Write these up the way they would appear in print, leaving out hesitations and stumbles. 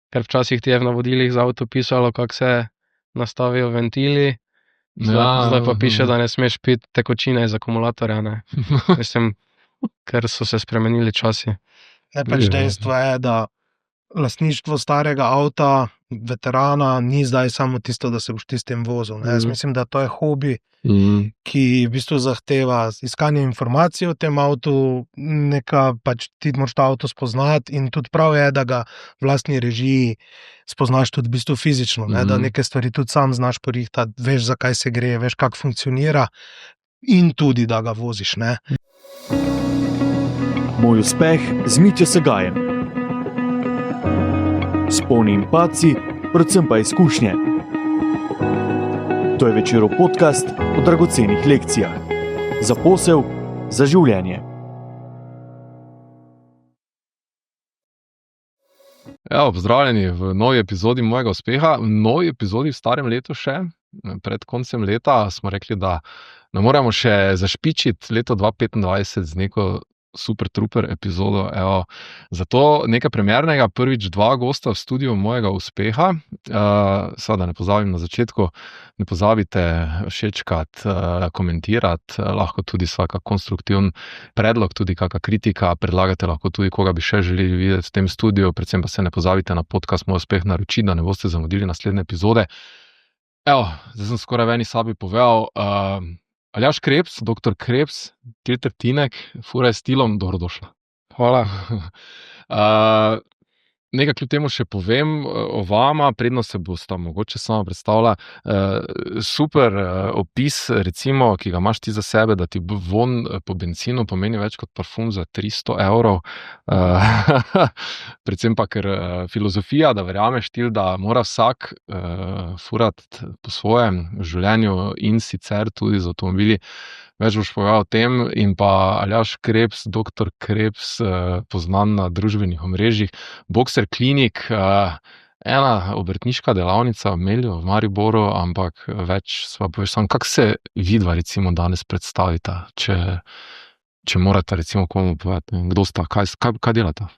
ker včasih ti je v navodilih za avto pisalo, kako se nastavijo ventili, zdaj pa piše, da ne smeš piti tekočine iz akumulatorja, ne. Mislim, ker so se spremenili časi. Pač dejstvo je, da lastništvo starega avta, veterana, ni zdaj samo tisto, da se boš tistim vozil. Jaz mislim, da to je hobi, ki v bistvu zahteva iskanje informacij o tem avtu, pač ti moraš ta avto spoznati in tudi prav je, da ga v lastni režiji spoznaš tudi v bistvu fizično, da neke stvari tudi sam znaš porihtati, veš, zakaj se gre, veš, kako funkcionira in tudi, da ga voziš, ne. Moj uspeh z Mitjo Segajem. Sponi in padci, predvsem pa izkušnje. To je Večerov podcast o dragocenih lekcijah. Za posel, za življenje. Evo, pozdravljeni v novi epizodi mojega uspeha. V novi epizodi v starem letu še, pred koncem leta, smo rekli, da ne moremo še zašpičiti leto 2025 z neko super truper epizodo. Evo, zato nekaj premiernega, prvič 2 gosta v studiu mojega uspeha. Seveda ne pozabim na začetku, ne pozabite všečkati, komentirati, lahko tudi vsaka konstruktivn predlog, tudi kakšna kritika, predlagate lahko tudi, koga bi še želeli videti v tem studiu, predvsem pa se ne pozabite na podcast Moj uspeh naročiti, da ne boste zamudili naslednje epizode. Evo, zdaj sem skoraj v eni sabi povedal, Aljaž Krebs, doktor Krebs, tretjinek, fura je stilom, dobrodošla. Hvala. Nekaj kljub temu še povem o vama, predno se bosta mogoče sama predstavila. Super opis, recimo, ki ga imaš ti za sebe, da ti von po benzinu pomeni več kot parfum za 300 €. Predvsem pa, ker filozofija, da verjameš ti, da mora vsak furati po svojem življenju in sicer tudi z avtomobili. Več boš povedal o tem in pa Aljaž Krebs, doktor Krebs, poznan na družbenih omrežjih, Boxer Klinik, ena obrtniška delavnica v Melju, v Mariboru, ampak več sva poveš sam, kako se vidva recimo danes predstavita, če morate recimo komu povedati, kdo sta, kaj delata?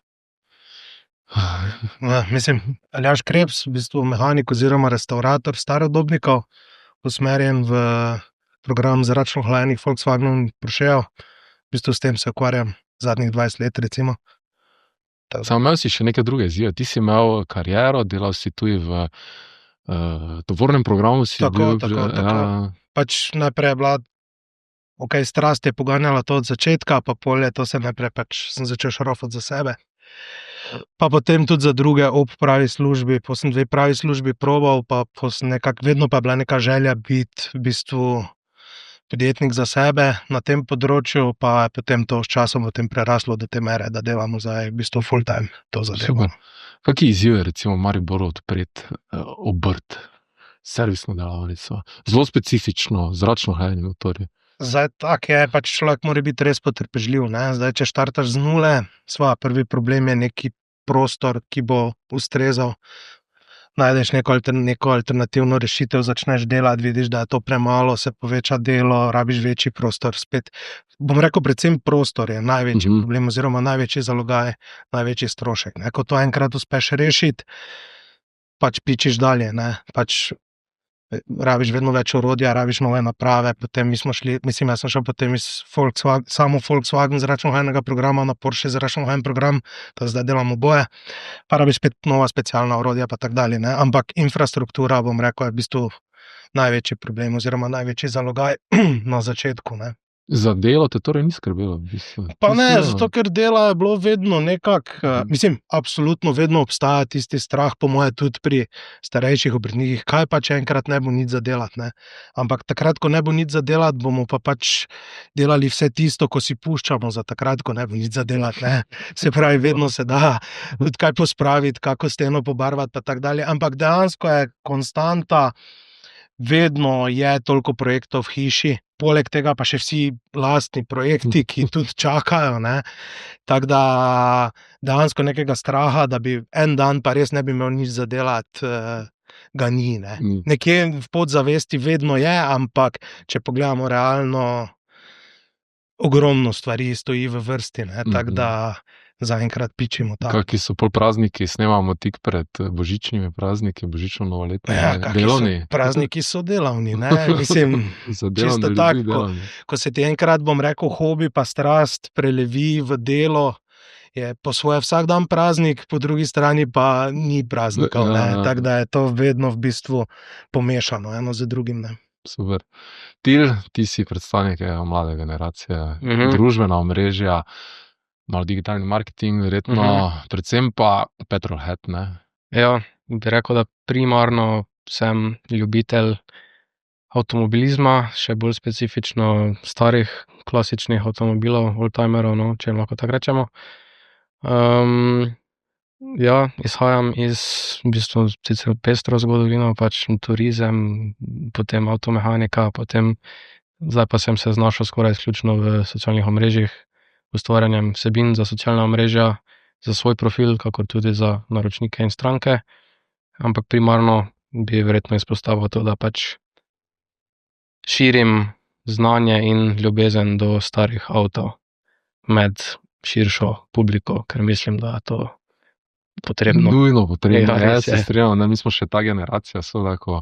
Mislim, Aljaž Krebs, v bistvu mehanik oziroma restaurator starodobnikov, usmerjen v program zračno hlajenih Volkswagenov in Porschejev. V bistvu s tem se ukvarjam zadnjih 20 let, recimo. Samo imel si še neke druge izzive. Ti si imel kariero, delal si tudi v tovornem programu. Tako. Pač najprej je bila, strast je poganjala to od začetka, pa pol je to se najprej sem začel šrofati za sebe. Pa potem tudi za druge ob pravi službi, pa sem 2 pravi službi probal, pa vedno pa je bila neka želja biti v bistvu podjetnik za sebe na tem področju, pa je potem to s časom potem preraslo do te mere, da delamo zdaj v bistvu full time to zadevo. Kakšni izzivi recimo v Mariboru odpreti obrt, servisno delavnico, zelo specifično, zračno hlajeni motorji? Zdaj tak je, pač človek mora biti res potrpežljiv, ne. Zdaj, če štartaš z nule, prvi problem je neki prostor, ki bo ustrezal. Najdeš neko alternativno rešitev, začneš delati, vidiš, da je to premalo, se poveča delo, rabiš večji prostor spet. Bom rekel, predvsem prostor je največji problem oziroma največji zalogaj, največji strošek, ne. Ko to enkrat uspeš rešiti, pač pičiš dalje, ne. Pač rabiš vedno več orodja, rabiš nove naprave, potem jaz sem šel potem iz Volkswagen zračno hlajenega programa na Porsche zračno hlajen program, to zdaj delam oboje, pa rabiš spet nova specialna orodja pa tak dalje, ne, ampak infrastruktura, bom rekel, je v bistvu največji problem oziroma največji zalogaj na začetku, ne. Za delo te torej ni skrbelo? Pa ne, zato ker dela je bilo vedno absolutno vedno obstaja tisti strah, po moje tudi pri starejših obrtnikih, kaj pa če enkrat ne bo nič za delati, ne. Ampak takrat, ko ne bo nič za delati, bomo pa pač delali vse tisto, ko si puščamo za takrat, ko ne bo nič za delati, ne. Se pravi, vedno se da kaj pospraviti, kako steno pobarvati pa tak dalje, ampak dejansko je konstanta, vedno je toliko projektov v hiši, poleg tega pa še vsi lastni projekti, ki tudi čakajo, ne. Tako da dejansko nekega straha, da bi en dan pa res ne bi imel nič za delati, ga ni, ne. Nekje v podzavesti vedno je, ampak če pogledamo realno, ogromno stvari stoji v vrsti, ne. Tako da zaenkrat pičimo ta. Kakšni so pol prazniki, snemamo tik pred božičnimi prazniki, božično novoletno. Ja, kakšni prazniki so delavni, ne? Mislim, čisto tako, ko se ti enkrat, bom rekel, hobi pa strast prelevi v delo, je po svoje vsak dan praznik, po drugi strani pa ni praznikov, ne? Tako da je to vedno v bistvu pomešano eno z drugim, ne? Super. Ti si predstavnik mlade generacije, družbena omrežja, malo digitalni marketing, verjetno, predvsem pa petrolhead, ne? Ja, bi rekel, da primarno sem ljubitelj avtomobilizma, še bolj specifično starih klasičnih avtomobilov, oldtimerov, no, če lahko tako rečemo. Ja, izhajam iz v bistvu sicer pestro zgodovino, pač turizem, potem avtomehanika, potem zdaj pa sem se znašel skoraj izključno v socialnih omrežjih, ustvarjanjem vsebin za socialna omrežja, za svoj profil, kakor tudi za naročnike in stranke, ampak primarno bi verjetno izpostavil to, da pač širim znanje in ljubezen do starih avtov med širšo publiko, ker mislim, da je to potrebno. Nujno potrebno, ja, se strinjam, mi smo še ta generacija, ko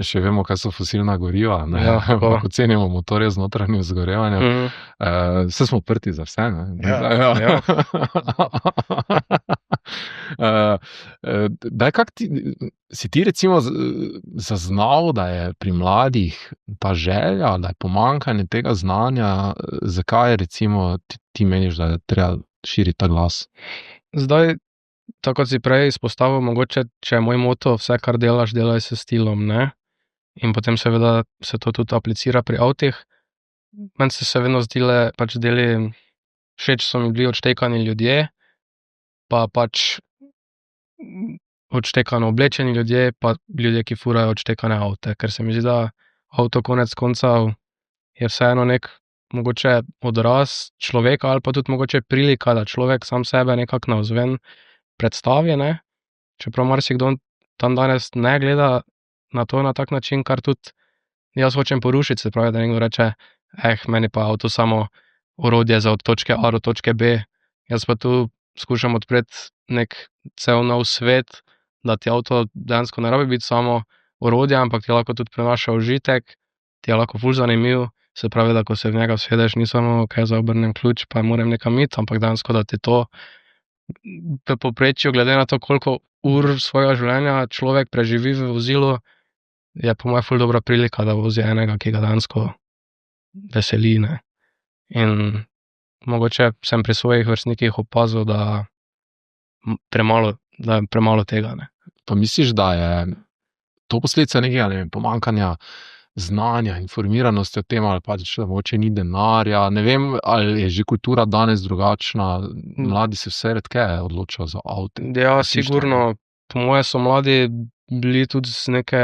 še vemo, kaj so fosilna goriva, kako cenimo motorje z notranjim zgorevanjem. Vse smo odprti za vse, ne? Ja. Si ti recimo zaznal, da je pri mladih ta želja, da je pomanjkanje tega znanja, zakaj recimo ti meniš, da je treba širiti ta glas? Zdaj, tako kot si prej izpostavil, mogoče, če je moj moto, vse, kar delaš, delaj s stilom, ne? In potem seveda se to tudi aplicira pri avtih. Meni se vedno zdile pač deli, všeč so mi bili odštekani ljudje, pa pač odštekano oblečeni ljudje, pa ljudje, ki furajo odštekane avte, ker se mi zdi, da avto konec koncev je vseeno nek mogoče odraz človeka ali pa tudi mogoče prilika, da človek sam sebe nekako navzven predstavi, ne? Čeprav marsikdo tam danes ne gleda na to na tak način, kar tudi jaz hočem porušiti, se pravi, da nekdo reče, meni pa avto samo orodje za od točke A do točke B, jaz pa tu skušam odpreti nek cel nov svet, da ti avto dejansko ne rabi biti samo orodje, ampak ti lahko tudi prinaša užitek, ti je lahko ful zanimiv, se pravi, da ko se v njega sedeš, ni samo, kaj za obrnem ključ, pa moram nekam iti, ampak dejansko, da ti to v povprečju, glede na to, koliko ur svojega življenja človek preživi v vozilu, je po mojem ful dobra prilika, da vozi enega, ki ga dejansko veseli, ne. In mogoče sem pri svojih vrstnikih opazil, da je premalo tega, ne. Pa misliš, da je to posledica nekega pomanjkanja znanja, informiranosti o tem, ali pač mogoče ni denarja, ne vem, ali je že kultura danes drugačna, mladi se vse redkeje odločajo za avto. Ja, sigurno, po moje so mladi bili tudi z neke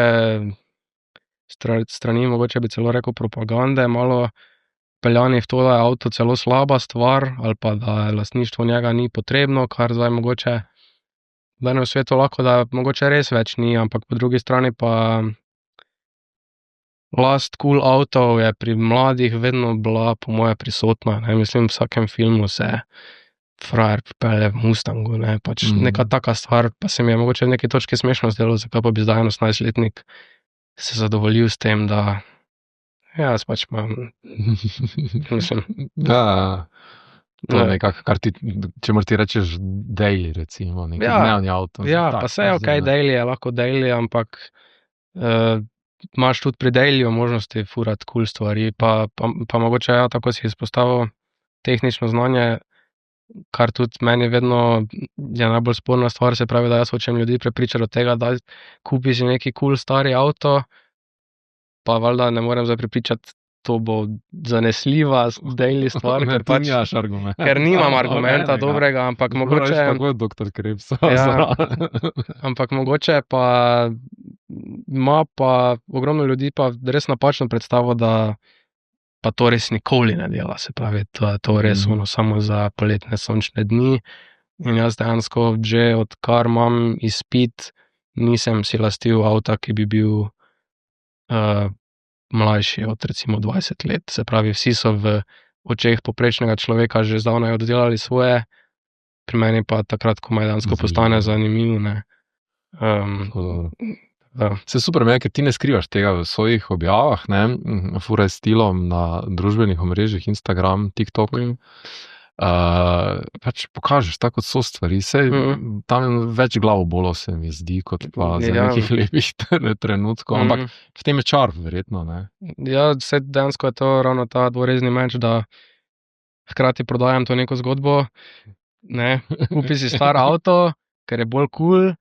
strani, mogoče bi celo rekel propagande, malo peljani v to, da je avto celo slaba stvar, ali pa da lastništvo njega ni potrebno, kar zdaj mogoče v danem svetu lahko, da mogoče res več ni, ampak po drugi strani pa last cool avtov je pri mladih vedno bila po moje prisotna, ne, mislim, v vsakem filmu se frajer pripelje v Mustangu, ne, pač neka taka stvar, pa se mi je mogoče v neki točki smešno zdelo, zakaj pa bi zdaj 18-letnik se zadovoljil s tem, da jaz pač imam, mislim. To je nekako, kar ti, čemur ti rečeš daily, recimo, neki dnevni avto. Ja, pa se je okej, daily je lahko daily, ampak imaš tudi pri dailyju možnosti furati cool stvari, pa mogoče, ja, tako si izpostavil tehnično znanje, kar tudi meni vedno je najbolj sporna stvar, se pravi, da jaz hočem ljudi prepričati od tega, da kupi si neki cool stari avto, pa valjda ne morem zdaj prepričati, to bo zanesljiva daily stvar, ker nimam argumenta dobrega, ampak mogoče. Tako je doktor Krebs. Ja, ampak mogoče pa ima pa ogromno ljudi pa res napačno predstavo, da pa to res nikoli ne dela, se pravi, da je to res samo za poletne sončne dni. In jaz dejansko že odkar imam izpit, nisem si lastil avta, ki bi bil mlajši od recimo 20 let. Se pravi, vsi so v očeh povprečnega človeka že zdavnaj oddelali svoje, pri meni pa takrat, ko dejansko postane zanimiv. Se super me, ker ti ne skrivaš tega v svojih objavah, ne, furaj stilom na družbenih omrežjih, Instagram, TikTok. Pač pokažeš tako, kot so stvari. Tam več glavobolo se mi zdi, kot pa za nekih lepih trenutkov, ampak v tem je čar, verjetno. Ne? Ja, dejansko je to ravno ta dvorezni meč, da hkrati prodajam to neko zgodbo, ne, kupi si star avto, ker je bolj cool,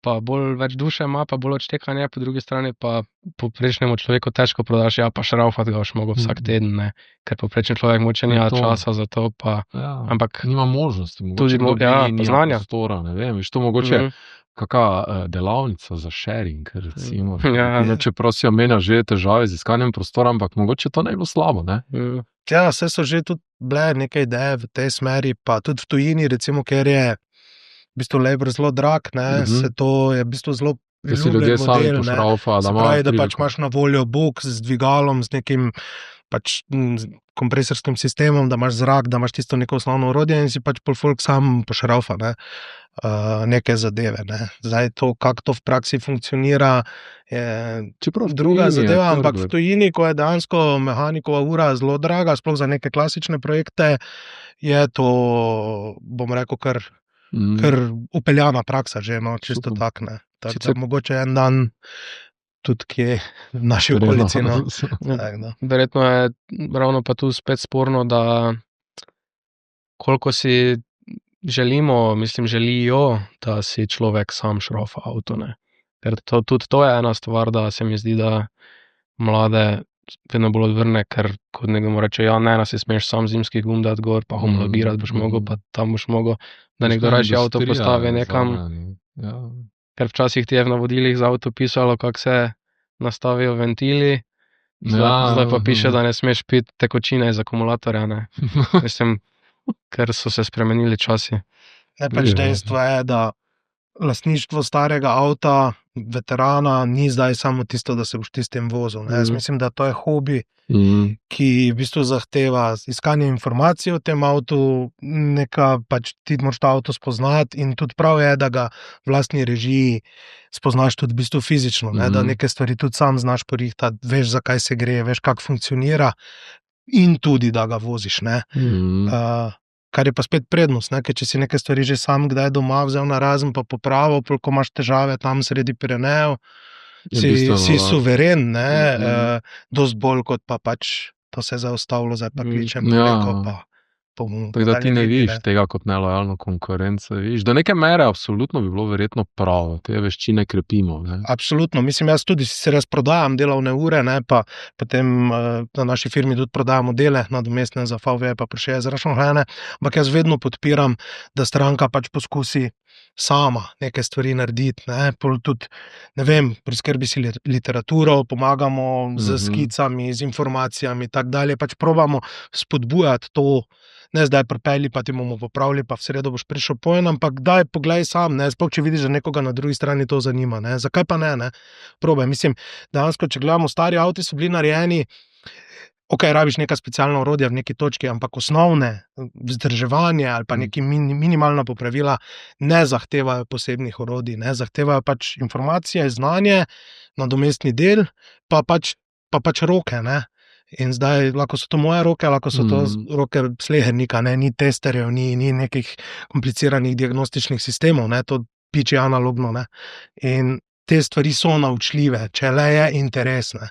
pa bolj več duše ima, pa bolj odštekanje, po drugi strani pa poprečnemu človeku težko prodaš, ja, pa šraufat ga boš mogel vsak teden, ne, ker poprečen človek moče nima časa za to, pa, ampak nima možnosti, tudi poznanja. Prostora, ne vem, to mogoče kakšna delavnica za sharing, recimo. Čeprav si omenja že težave z iskanjem prostora, ampak mogoče to ne bilo slabo, ne? Ja, vse so že tudi bile neke ideje v tej smeri, pa tudi v tujini, recimo, ker je v bistvu labor zelo drag, ne, se to je v bistvu zelo ljubljeni model, ne, se pravi, da pač imaš na voljo box z dvigalom, z nekim pač kompresorskim sistemom, da imaš zrak, da imaš tisto neko osnovno orodje in si pač pol folk sam pošraufa, ne, neke zadeve, ne. Zdaj to, kako to v praksi funkcionira, je druga zadeva, ampak v tujini, ko je dejansko mehanikova ura zelo draga, sploh za neke klasične projekte, je to, bom rekel, kar upeljana praksa že, no, čisto tak, ne. Tako mogoče en dan tudi kje v naši okolici, no. Verjetno je ravno pa tu spet sporno, da koliko si želijo, da si človek sam šrofa avto, ne. Ker tudi to je ena stvar, da se mi zdi, da mlade vedno bolj odvrne, ker kot nekdo reče, ja, ne si smeš sam zimski gum dati gor, pa homologirati boš mogel, pa tam boš mogel, da nekdo reči avto postavi nekam. Ker včasih ti je v navodilih za avto pisalo, kako se nastavijo ventili, zdaj pa piše, da ne smeš piti tekočine iz akumulatorja, ne. Mislim, ker so se spremenili časi. Pač dejstvo je, da lastništvo starega avta, veterana, ni zdaj samo tisto, da se boš tistem vozil. Jaz mislim, da to je hobi, ki v bistvu zahteva iskanje informacij o tem avtu, pač ti moraš ta avto spoznati in tudi prav je, da ga v lastni režiji spoznaš tudi v bistvu fizično, da neke stvari tudi sam znaš porihtati, veš, zakaj se gre, veš, kako funkcionira in tudi, da ga voziš, ne. Kar je pa spet prednost, ne? Ker če si neke stvari že sam kdaj doma vzel na razen pa popravil, ko imaš težave tam sredi Pirenejev, si suveren, ne, dosti bolj kot pa pač to se je zaustavilo, zdaj pa kličem preko pa tako da ti ne vidiš tega kot nelojalno konkurenco, vidiš. Do neke mere absolutno bi bilo verjetno prav, te veščine krepimo. Ne? Absolutno, mislim, jaz tudi se prodajam delovne ure, ne, pa potem na naši firmi tudi prodajamo dele nadomestne za VW, pa Porsche zračno hlajene, ampak jaz vedno podpiram, da stranka pač poskusi sama neke stvari narediti, ne, tudi, ne vem, priskrbi si literaturo, pomagamo z skicami, z informacijami, tak dalje, pač probamo spodbujati to, ne zdaj pripelji, pa ti bomo popravili, pa v sredo boš prišel pojen, ampak daj poglej sam, ne, sploh če vidiš, da nekoga na drugi strani to zanima, ne, zakaj pa ne, probaj, mislim, dejansko, če gledamo, stari avti so bili narejeni, rabiš neka specialna orodja v neki točki, ampak osnovne vzdrževanje ali pa neki minimalna popravila ne zahtevajo posebnih orodij, ne, zahtevajo pač informacije, znanje, nadomestni del, pa pač roke, ne. In zdaj, lahko so to moje roke, lahko so to roke slehernika, ne, ni testerjev, ni nekih kompliciranih diagnostičnih sistemov, ne, to piči analogno, ne. In te stvari so naučljive, če le je interes, ne.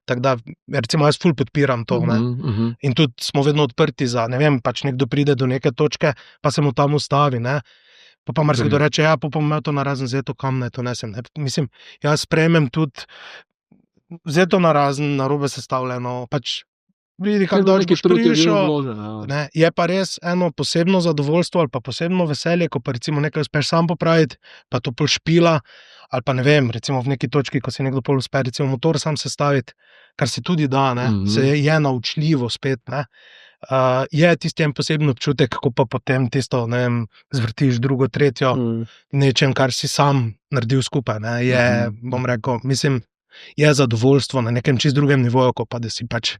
Tako da, recimo, jaz ful podpiram to, ne. In tudi smo vedno odprti za, ne vem, pač nekdo pride do neke točke, pa se mu tam ustavi, ne. Pa marsikdo reče, ja, pa bom imel to narazen, zeto kam naj to nesem, ne. Mislim, jaz sprejmem tudi vzeto narazen, narobe sestavljeno, pač vidi, kako dolgo boš prišel, ne, je pa res eno posebno zadovoljstvo ali pa posebno veselje, ko pa recimo nekaj uspeš sam popraviti, pa to pol špila, ali pa ne vem, recimo v neki točki, ko si nekdo pol uspe, recimo motor sam sestaviti, kar se tudi da, ne, se je naučljivo spet, ne. Je tisti en poseben občutek, ko pa potem tisto, ne vem, zvrtiš drugo, tretjo, nečem, kar si sam naredil skupaj, ne, je, bom rekel, mislim, je zadovoljstvo na nekem čist drugem nivoju, ko pa da si pač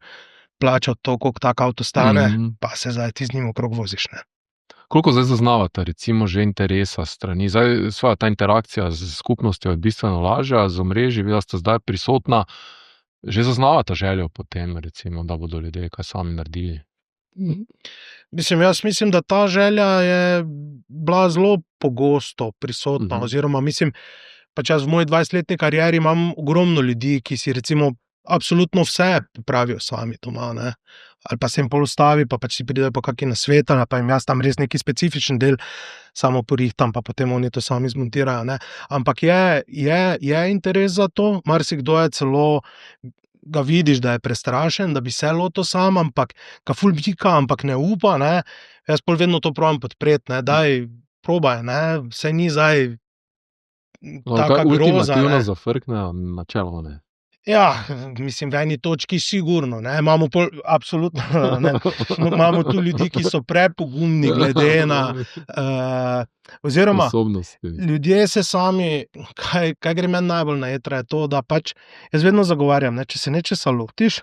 plačal to, koliko tak avto stane, pa se zdaj ti z njim okrog voziš, ne. Koliko zdaj zaznavate, recimo, že interesa strani? Zdaj, svoja ta interakcija z skupnostjo je bistveno lažja, z omrežji, vi ste zdaj prisotna, že zaznavate željo potem, recimo, da bodo ljudje kaj sami naredili? Jaz mislim, da ta želja je bila zelo pogosto prisotna, oziroma mislim, pač jaz v moji 20-letni karieri imam ogromno ljudi, ki si recimo absolutno vse popravijo sami doma, ne. Ali pa se jim pol ustavi, pa pač si pridejo po kakšen nasvet, pa jim jaz tam res neki specifičen del samo porihtam, pa potem oni to sami zmontirajo, ne. Ampak je interes za to, marsikdo je celo, ga vidiš, da je prestrašen, da bi se lotil sam, ampak ga ful bika, ampak ne upa, ne. Jaz pol vedno to probam podpreti, ne, daj, probaj, ne, saj ni zdaj taka groza, ne. Ultimativno zafrknejo, načeloma ne. Ja, mislim, v eni točki sigurno, ne, imamo pol, absolutno, ne, imamo tu ljudi, ki so prepogumni glede na, oziroma ljudje se sami, kaj gre meni najbolj na jetra, je to, da pač, jaz vedno zagovarjam, ne, če se nečesa lotiš,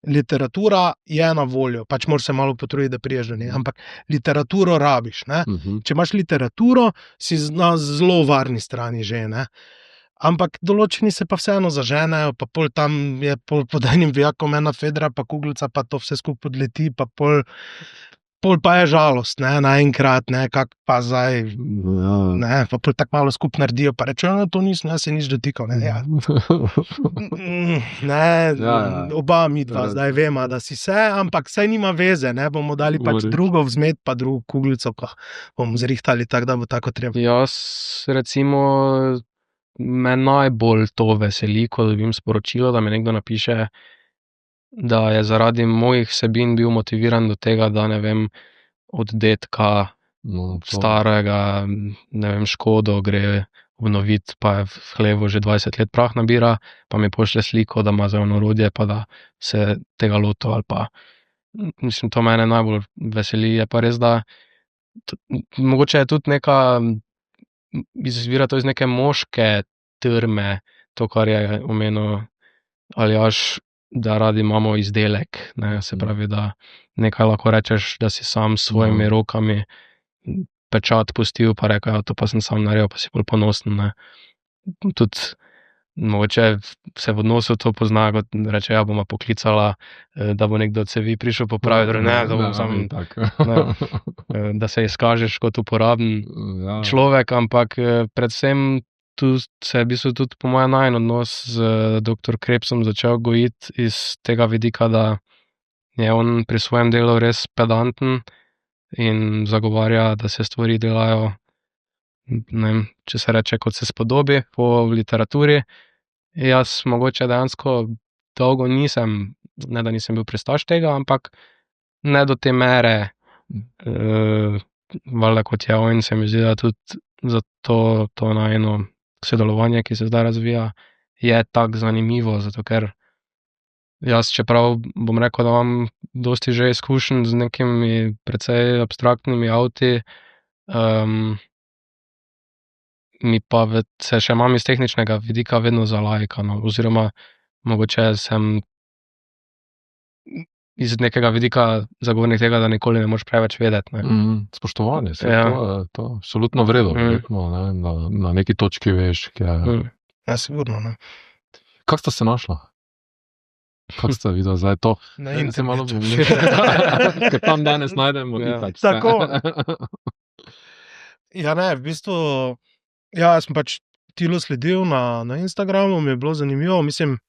literatura je na voljo, pač moraš se malo potruditi, da priješ do nje, ampak literaturo rabiš, ne. Če imaš literaturo, si na zelo varni strani že, ne. Ampak določeni se pa vseeno zaženejo, pa pol tam je pod enim vijakom ena fedra, pa kuglica, pa to vse skupaj podleti, pa pol pa je žalost, ne, naenkrat, ne, kak pa zdaj, ne, pa pol tako malo skupaj naredijo, pa rečejo, no, to nisem, jaz se nič dotikal, ne, ja. Oba midva zdaj vema, da si se, ampak saj nima veze, ne, bomo dali pač drugo vzmet, pa drugo kuglico, pa bomo zrihtali tako, da bo tako treba. Jaz recimo me najbolj to veseli, ko dobim sporočilo, da mi nekdo napiše, da je zaradi mojih vsebin bil motiviran do tega, da ne vem, od dedka starega, ne vem, Škodo gre obnoviti, pa je v hlevu že 20 let prah nabira, pa mi pošlje sliko, da ima za orodje, pa da se tega loto ali pa, mislim, to mene najbolj veseli, je pa res, da mogoče je tudi neka, izvira to iz neke moške trme, to, kar je omenil Aljaž, da radi imamo izdelek, ne, se pravi, da nekaj lahko rečeš, da si sam s svojimi rokami pečat pustil, pa rekel, ja, to pa sem sam naredil, pa si bolj ponosen, ne. Tudi mogoče se v odnosu to pozna, kot reče, ja, boma poklicala, da bo nekdo cevi prišel popraviti, ne, da bom sam, da se izkažeš kot uporaben človek, ampak predvsem tu se je v bistvu tudi po mojem najin odnos z dr. Krebsom začel gojiti iz tega vidika, da je on pri svojem delu res pedanten in zagovarja, da se stvari delajo, ne vem, če se reče, kot se spodobi po literaturi. Jaz mogoče dejansko dolgo nisem, ne da nisem bil pristaš tega, ampak ne do te mere, valjda kot je on, se mi zdi, da tudi zato to najino sodelovanje, ki se zdaj razvija, je tako zanimivo, zato ker jaz, čeprav bom rekel, da imam dosti že izkušenj z nekimi precej abstraktnimi avti, mi pa se še imam iz tehničnega vidika vedno za laika, no, oziroma mogoče sem iz nekega vidika zagovornik tega, da nikoli ne moreš preveč vedeti, ne. Spoštovanje, to je absolutno vredno, na neki točki veš, kaj. Ja, sigurno, ne. Kako sta se našla? Kako sta videla zdaj to? Na internetu. Ker tam danes najdemo itak. Tako. Ja, ne, v bistvu, ja, jaz sem pač Tilu sledil na Instagramu, mi je bilo zanimivo, mislim,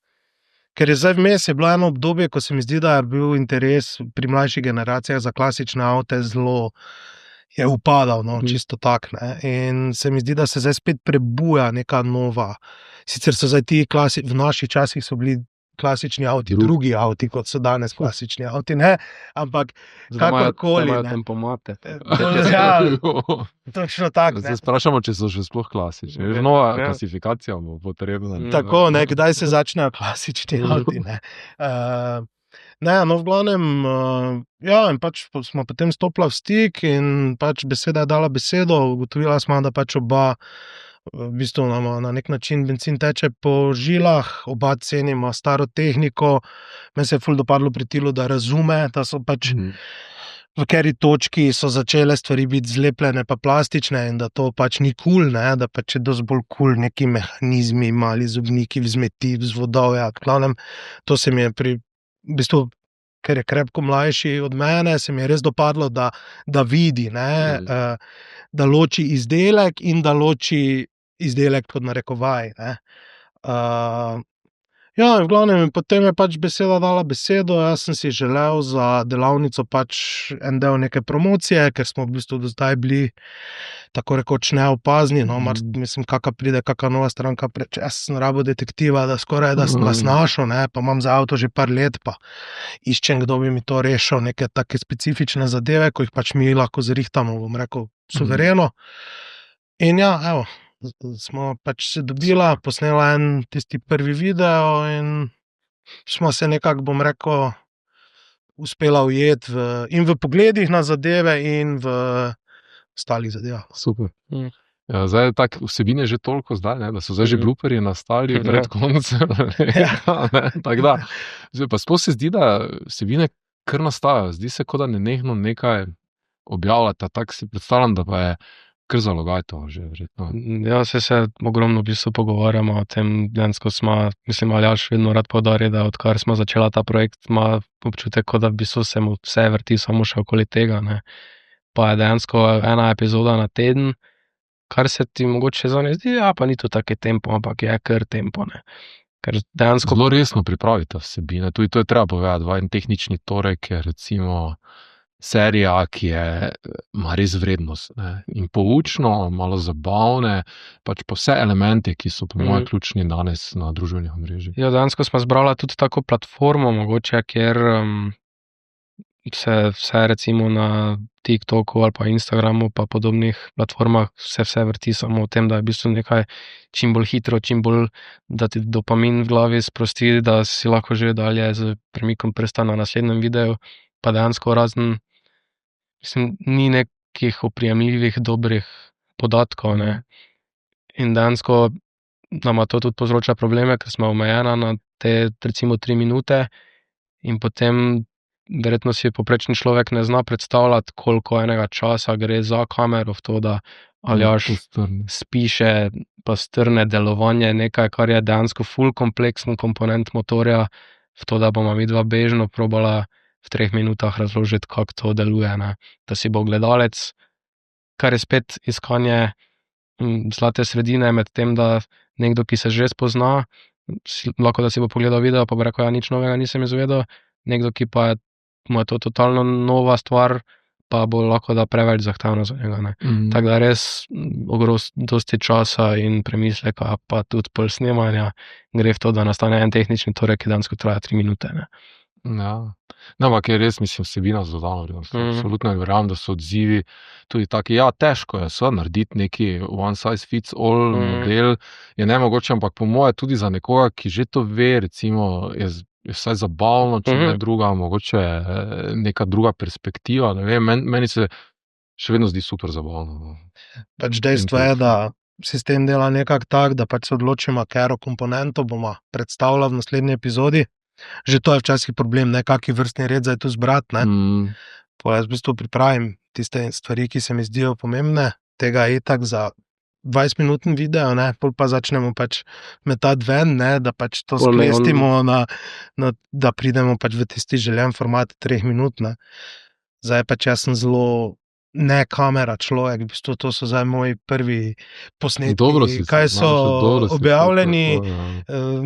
ker je zdaj vmes je bilo eno obdobje, ko se mi zdi, da je bil interes pri mlajših generacijah za klasične avte zelo, je upadal, no, čisto tak, ne, in se mi zdi, da se zdaj spet prebuja neka nova, sicer so zdaj ti v naših časih so bili klasični avti, drugi avti, kot so danes klasični avti, ne, ampak kakorkoli, ne. Zdaj imajo tempomate. Ja, točno tak, ne. Zdaj sprašamo, če so še sploh klasični. Nova klasifikacija bo potrebna. Tako, ne, kdaj se začnejo klasični avti, ne. Ne, no, v glavnem, ja, in pač smo potem stopila v stik in pač beseda je dala besedo, ugotovila smo, da pač oba v bistvu na nek način bencin teče po žilah, oba cenimo staro tehniko, meni se je ful dopadlo pri Tilu, da razume, da so pač v kateri točki so začele stvari biti zlepljene pa plastične in da to pač ni kul, da pač je dosti bolj kul neki mehanizmi, mali zobniki, vzmeti, vzvodovja. Glavnem, to se mi je v bistvu, ker je krepko mlajši od mene, se mi je res dopadlo, da vidi, da loči izdelek in da loči izdelek pod narekovaj. Ja, v glavnem, potem je pač beseda dala besedo, jaz sem si želel za delavnico pač en del neke promocije, ker smo v bistvu do zdaj bili tako rekoč neopazni, mislim, kaka pride, kaka nova stranka, jaz sem rabo detektiva, da skoraj da sem vas našel, pa imam za avto že par let, pa iščem, kdo bi mi to rešil, neke take specifične zadeve, ko jih pač mi lahko zrihtamo, bom rekel, suvereno. In ja, evo, smo pač se dobila, posnela en tisti prvi video in smo se nekako, bom rekel, uspela ujeti in v pogledih na zadeve in v ostalih zadevah. Super. Ja, zdaj je tak vsebine že toliko zdaj, da so zdaj že blooperji nastali pred koncem. Tako da, zdaj pa sploh se zdi, da vsebine kar nastajajo. Zdi se, kot da nenehno nekaj objavljata. Tako si predstavljam, da pa je kar zalogaj to že verjetno. Ja, se ogromno v bistvu pogovarjamo o tem, dejansko smo, mislim, Aljaž vedno rad poudarja, da odkar smo začela ta projekt, ima občutek, kot da v bistvu se mu vse vrti samo še okoli tega, Pa je dejansko ena epizoda na teden, kar se ti mogoče zanje zdi, pa ni to tako tempo, ampak je kar tempo, Ker dejansko... Zelo resno pripravite vsebine, tudi to je treba povedati, en tehnični torek je recimo serija, ki ima res vrednost, in poučno, malo zabavne, pač pa vse elemente, ki so po mojem ključni danes na družbenih omrežjih. Ja, dejansko smo zbrala tudi tako platformo, mogoče, kjer se vse recimo na TikToku ali pa Instagramu pa podobnih platformah vse vrti samo o tem, da je v bistvu nekaj čim bolj hitro, čim bolj, da ti dopamin v glavi sprosti, da si lahko že dalje z premikom prsta na naslednjem videu, pa dejansko razen, mislim, ni nekih oprijemljivih dobrih podatkov, In dejansko nama to tudi povzroča probleme, ker smo omejena na te recimo 3 minute in potem verjetno si poprečni človek ne zna predstavljati, koliko enega časa gre za kamero v to, da Aljaž spiše pa strne delovanje, nekaj, kar je dejansko ful kompleksen komponent motorja, v to, da bomo midva bežno probala v 3 minutah razložiti, kako to deluje, Da si bo gledalec, kar je spet iskanje zlate sredine med tem, da nekdo, ki se že spozna, lahko da si bo pogledal video, pa bo rekel, ja, nič novega nisem izvedel, nekdo, ki pa mu je to totalno nova stvar, pa bo lahko da preveč zahtevno za njega. Tako da res dosti časa in premisleka, pa tudi pol snemanja, gre v to, da nastane en tehnični torek, ki dejansko traja 3 minute. Ja. Ampak je res, mislim, vsebina z dodano vrednostjo. Absolutno verjamem, da so odzivi tudi taki, težko je narediti neki one size fits all model, je nemogoče, ampak po moje tudi za nekoga, ki že to ve, recimo, je vsaj zabavno, če ne druga, mogoče neka druga perspektiva, ne vem, meni se še vedno zdi super zabavno. Pač dejstvo je, da sistem dela nekako tak, da pač se odločimo, katero komponento bomo predstavljali v naslednji epizodi. Že to je včasih problem, kaki vrstni red za to zbrati, Jaz v bistvu pripravim tiste stvari, ki se mi zdijo pomembne, tega je tak za 20-minutni video, pol pa začnemo pač metati ven, da pač to sklestimo, da pridemo pač v tisti željen format 3 minut, Zdaj pač jaz sem zelo ne kamera človek, v bistvu to so zdaj moji prvi posnetki, kaj so objavljeni,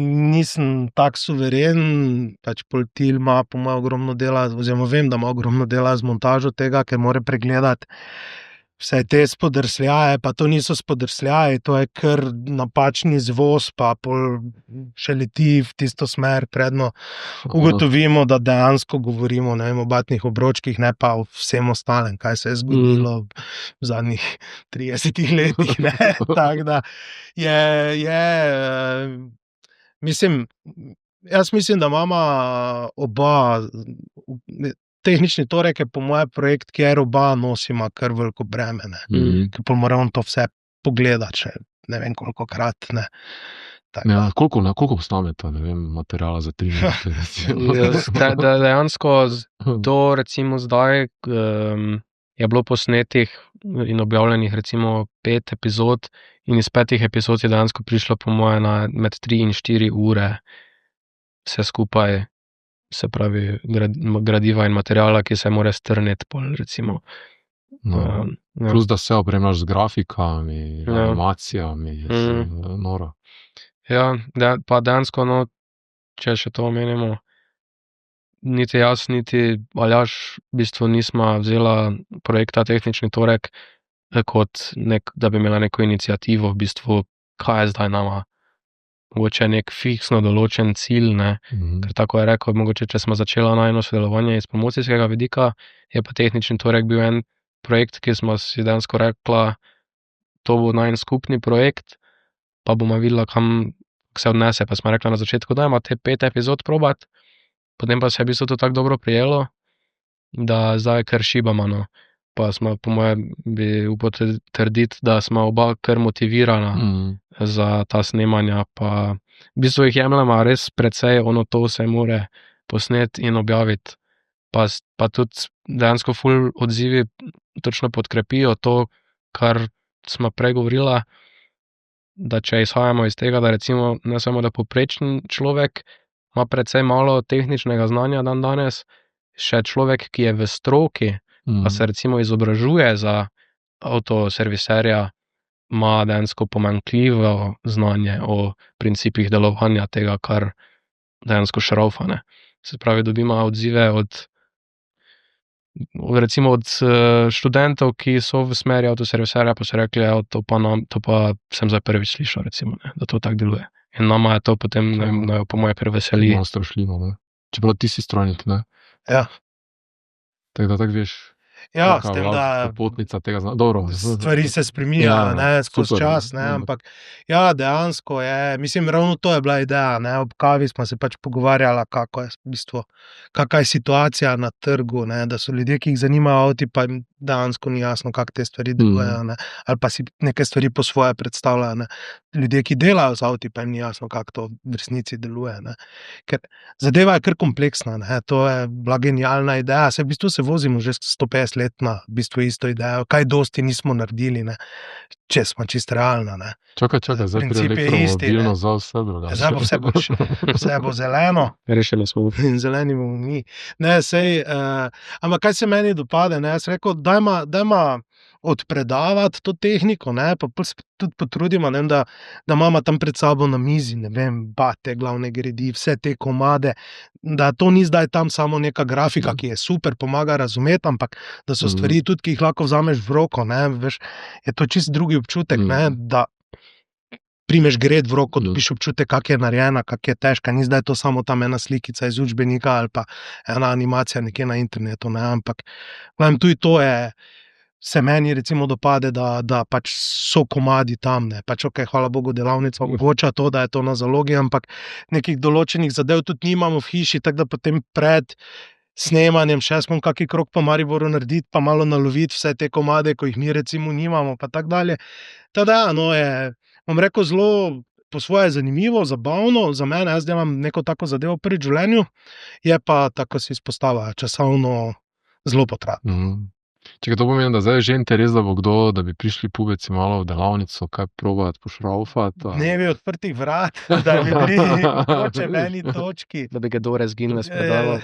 nisem tak suveren, pač Poltil ima po mojem ogromno dela, oziroma vem, da ima ogromno dela z montažo tega, ker mora pregledati vse te spodrsljaje, pa to niso spodrsljaje, to je kar napačni zvoz, pa še leti v tisto smer, predno ugotovimo, da dejansko govorimo o batnih obročkih, ne pa o vsem ostalem, kaj se je zgodilo v zadnjih 30 letih. Tako da jaz mislim, da imamo oba. Tehnični torek je po mojem projekt, kjer oba nosima kar veliko breme, ker pa moramo to vse pogledati še ne vem koliko krat. Ja, koliko posnameta, ne vem, materiala za 3 minute? Dejansko do recimo zdaj je bilo posnetih in objavljenih recimo 5 epizod in iz 5 epizod je dejansko prišlo po moje med 3 in 4 ure vse skupaj, se pravi gradiva in materijala, ki se mora strniti pol recimo. No. Plus, da se opremljaš z grafikami, animacijami, je noro. Ja, pa dejansko, če še to omenimo, niti jaz, niti Aljaž v bistvu nisma vzela projekta Tehnični torek kot da bi imela neko iniciativo, v bistvu, kaj je zdaj nama. Mogoče nek fiksno določen cilj, ne, ker tako je rekel, mogoče, če smo začela najno sodelovanje iz promocijskega vidika, je pa Tehnični torek bil en projekt, ki smo si dejansko rekla, to bo najn skupni projekt, pa bomo videla, kam se odnese, pa smo rekla na začetku, dajmo te 5 epizod probat, potem pa se je v bistvu to tako dobro prijelo, da zdaj kar šibamo, no. Pa smo, po mojem, bi upal trditi, da smo oba kar motivirana za ta snemanja, pa v bistvu jih jemljamo res precej, to se more posnet in objaviti, pa tudi dejansko ful odzivi točno podkrepijo to, kar smo prej govorila, da če izhajamo iz tega, da recimo ne samo, da povprečen človek ima precej malo tehničnega znanja danes, še človek, ki je v stroki, pa se recimo izobražuje za avtoserviserja, ima dejansko pomanjkljivo znanje o principih delovanja tega, kar dejansko šraufa, ne. Se pravi, dobimo odzive od študentov, ki so v smeri avtoserviserja, pa so rekli, to pa sem zdaj prvič slišal, recimo, ne, da to tako deluje. In nama je to potem, po moje, kar veseli. Malo strašljivo, ne. Čeprav ti si strojnik, ne. Ja. Tako da tako veš. Ja, s tem, da popotnica tega dobro. Stvari se spreminjajo, ne, skozi čas, ne, ampak ja, dejansko je, mislim, ravno to je bila ideja, ne, ob kavi smo se pač pogovarjala, kako je v bistvu, kakva je situacija na trgu, ne, da so ljudje, ki jih zanimajo avti, pa jim dejansko ni jasno, kako te stvari delujejo, ne, ali pa si neke stvari po svoje predstavljajo, ne. Ljudje, ki delajo z avti, pa jim ni jasno, kako to v resnici deluje, ne. Ker zadeva je kar kompleksna, ne, to je bila genialna ideja, v bistvu se vozimo že 150 let na v bistvu isto idejo, kaj dosti nismo naredili, ne, če smo čisto realna, ne. Čakaj, zdaj pri elektromobilno za vse drugače. Zdaj bo vse bo zeleno. Rešili smo. In zeleni bomo mi. Ne, sej, ampak kaj se meni dopade, ne, jaz rekel, dajma odpredavati to tehniko, ne, pa tudi potrudimo, ne, da imamo tam pred sabo na mizi, ne vem, te glavne gredi, vse te komade, da to ni zdaj tam samo neka grafika, ki je super, pomaga razumeti, ampak da so stvari tudi, ki jih lahko vzameš v roko, ne, veš, je to čisto drugi občutek, ne, da primeš gred v roko, dobiš občutek, kak je narejena, kak je težka, ni zdaj to samo tam ena slikica iz učbenika ali pa ena animacija nekje na internetu, ne, ampak tudi to je, se meni recimo dopade, da pač so komadi tam, ne, pač ok, hvala Bogu, delavnica omogoča to, da je to na zalogi, ampak nekih določenih zadev tudi nimamo v hiši, tako da potem pred snemanjem še smo kaki krok po Mariboru narediti, pa malo naloviti vse te komade, ko jih mi recimo nimamo, pa tako dalje. Tada, je, bom rekel, zelo po svoje zanimivo, zabavno, za mene, jaz delam neko tako zadevo pri življenju, je pa, tako se izpostavlja, časovno zelo potratno. Čekaj, to pomeni, da zdaj je že interes, da bo kdo, da bi prišli pubeci malo v delavnico, kaj probati, pošraufati. Dnevi odprtih vrat, da bi bili mogoče v eni točki. Da bi ga dore zginile s predalo.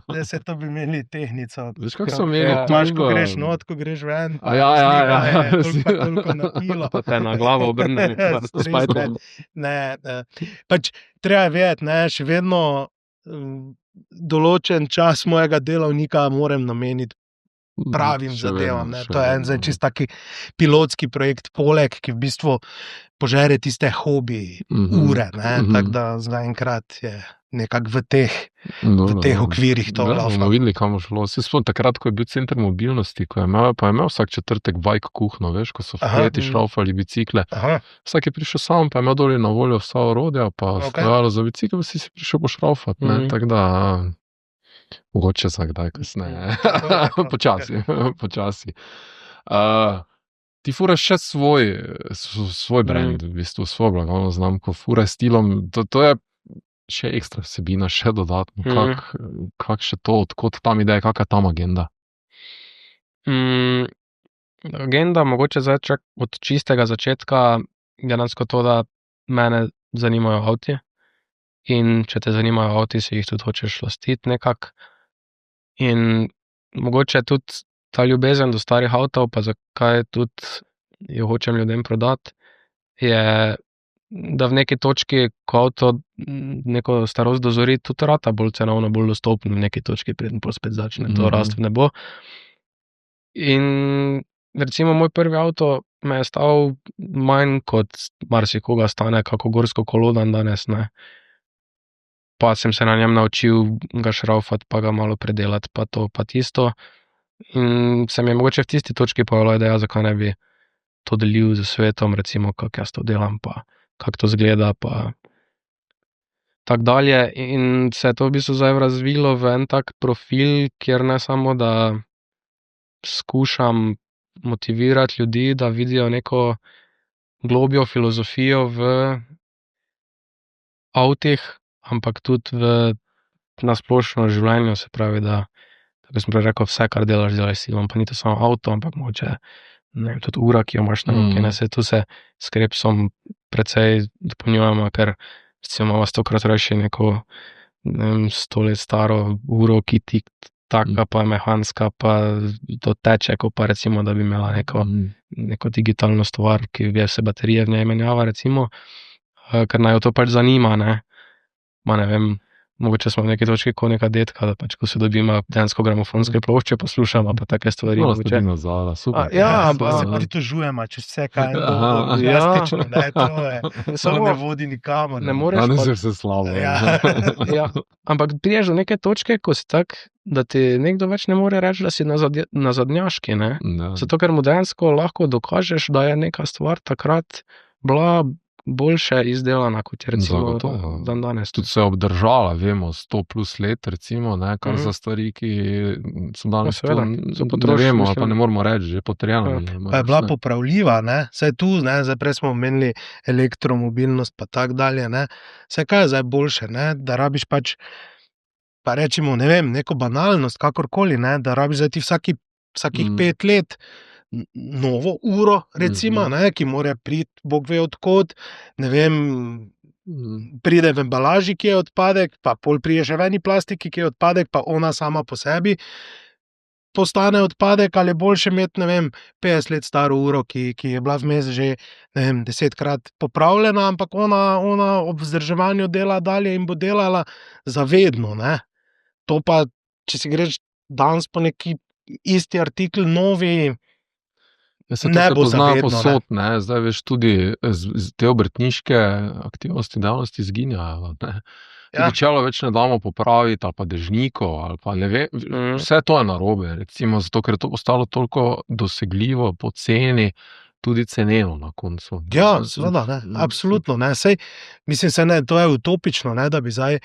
Da se to bi imeli tehnico. Veš, kako so imeli? Imaš, ko greš not, ko greš ven. Ja. Toliko napilo. Pa te na glavo obrne. Ne, pač treba je vedeti, ne, še vedno določen čas mojega delavnika moram nameniti pravim zadevam, ne. To je en zdaj čist taki pilotski projekt poleg, ki v bistvu požere tiste hobi ure, ne, tako da zaenkrat je nekako v teh okvirih to vlafla. Bomo videli, kam bo šlo. Se spomnim takrat, ko je bil center mobilnosti, ko je imel vsak četrtek bike kuhno, veš, ko so vprijeti šraufali bicikle. Vsak je prišel sam, pa je imel doli na voljo vsa orodja, pa stojalo za bicikle, pa si prišel pošraufati, ne, tako da mogoče za kdaj kasneje. Počasi. ti furaš še svoj brand, v bistvu, svojo blagovno znamko, furaš stilom, to je še ekstra vsebina, še dodatno. Kak še to, odkot tam ideja, kakšna je tam agenda? Agenda, mogoče zdaj čak od čistega začetka, dejansko to, da mene zanimajo avti. In če te zanimajo avti, si jih tudi hočeš lastiti nekako. In mogoče tudi ta ljubezen do starih avtov, pa zakaj tudi jo hočem ljudem prodati, je, da v neki točki, ko avto neko starost dozori, tudi rata bolj cenovno, bolj dostopno v neki točki, preden pol spet začne to rast v nebo. In recimo moj prvi avto me je stal manj kot marsikoga stane kako gorsko kolo danes, ne. Pa sem se na njem naučil ga šraufati, pa ga malo predelati, pa to, pa tisto. In se mi je mogoče v tisti točki pojavila ideja, zakaj ne bi to delil z svetom, recimo, kako jaz to delam, pa kako to zgleda, pa tako dalje. In se je to v bistvu zdaj razvilo v en tak profil, kjer ne samo, da skušam motivirati ljudi, da vidijo neko globjo filozofijo v avtih, ampak tudi na splošno življenju, se pravi, da, tako sem prej rekel, vse, kar delaš s stilom, pa ni to samo avto, ampak mogoče, ne vem, tudi ura, ki jo imaš na roki, ne, tu se s Krepsom precej dopolnjujemo, ker recimo imamo 100-krat rajši neko, ne vem, 100 let staro uro, ki taka pa mehanska, pa to teče, ko pa recimo, da bi imela neko digitalno stvar, ki se baterije v njej menjava, recimo, ker naj jo to pač zanima, ne. Ma ne vem, mogoče smo v neki točki kot neka detka, da pač, ko se dobimo dejansko gramofonske plošče, poslušamo pa take stvari. Malo ste dinozavra, super. Pa se pritožujemo, če vse kaj je plastično, ne, to je, samo ne vodi nikamor. Ne moreš Danes je vse slabo. Ja, ampak priješ do neke točke, ko si tak, da ti nekdo več ne more reči, da si nazadnjaški, ne. Zato, ker mu dejansko lahko dokažeš, da je neka stvar takrat bila boljše izdelana, kot je recimo dan danes. Tudi se je obdržala, vemo, 100 plus let, recimo, ne, kar za stvari, ki so danes ne vemo, ali pa ne moramo reči, že potrjeno. Pa je bila popravljiva, ne, saj tu, ne, zdaj prej smo omenili elektromobilnost, pa tak dalje, ne, saj kaj je zdaj boljše, ne, da rabiš pač, pa rečimo, ne vem, neko banalnost, kakorkoli, ne, da rabiš zdaj ti vsakih 5 let novo uro, recimo, ne, ki mora priti, Bog ve odkot, ne vem, pride v embalaži, ki je odpadek, pa pol prije še v eni plastiki, ki je odpadek, pa ona sama po sebi postane odpadek, ali je boljše imeti, ne vem, 50 let staro uro, ki je bila vmes že, ne vem, 10-krat popravljena, ampak ona ob vzdrževanju dela dalje in bo delala zavedno, ne. To pa, če si greš danes po neki isti artikel, novi, ne bo zavedno, posod, ne. Zdaj veš, tudi te obrtniške aktivnosti, dejavnosti izginjajo, ne. Čelo več ne damo popraviti, ali pa dežnikov, ali pa ne vem, vse to je narobe, recimo, zato, ker je to postalo toliko dosegljivo, poceni, tudi ceneno na koncu. Ja, seveda, ne, absolutno, ne, sej, mislim se, ne, to je utopično, ne, da bi zdaj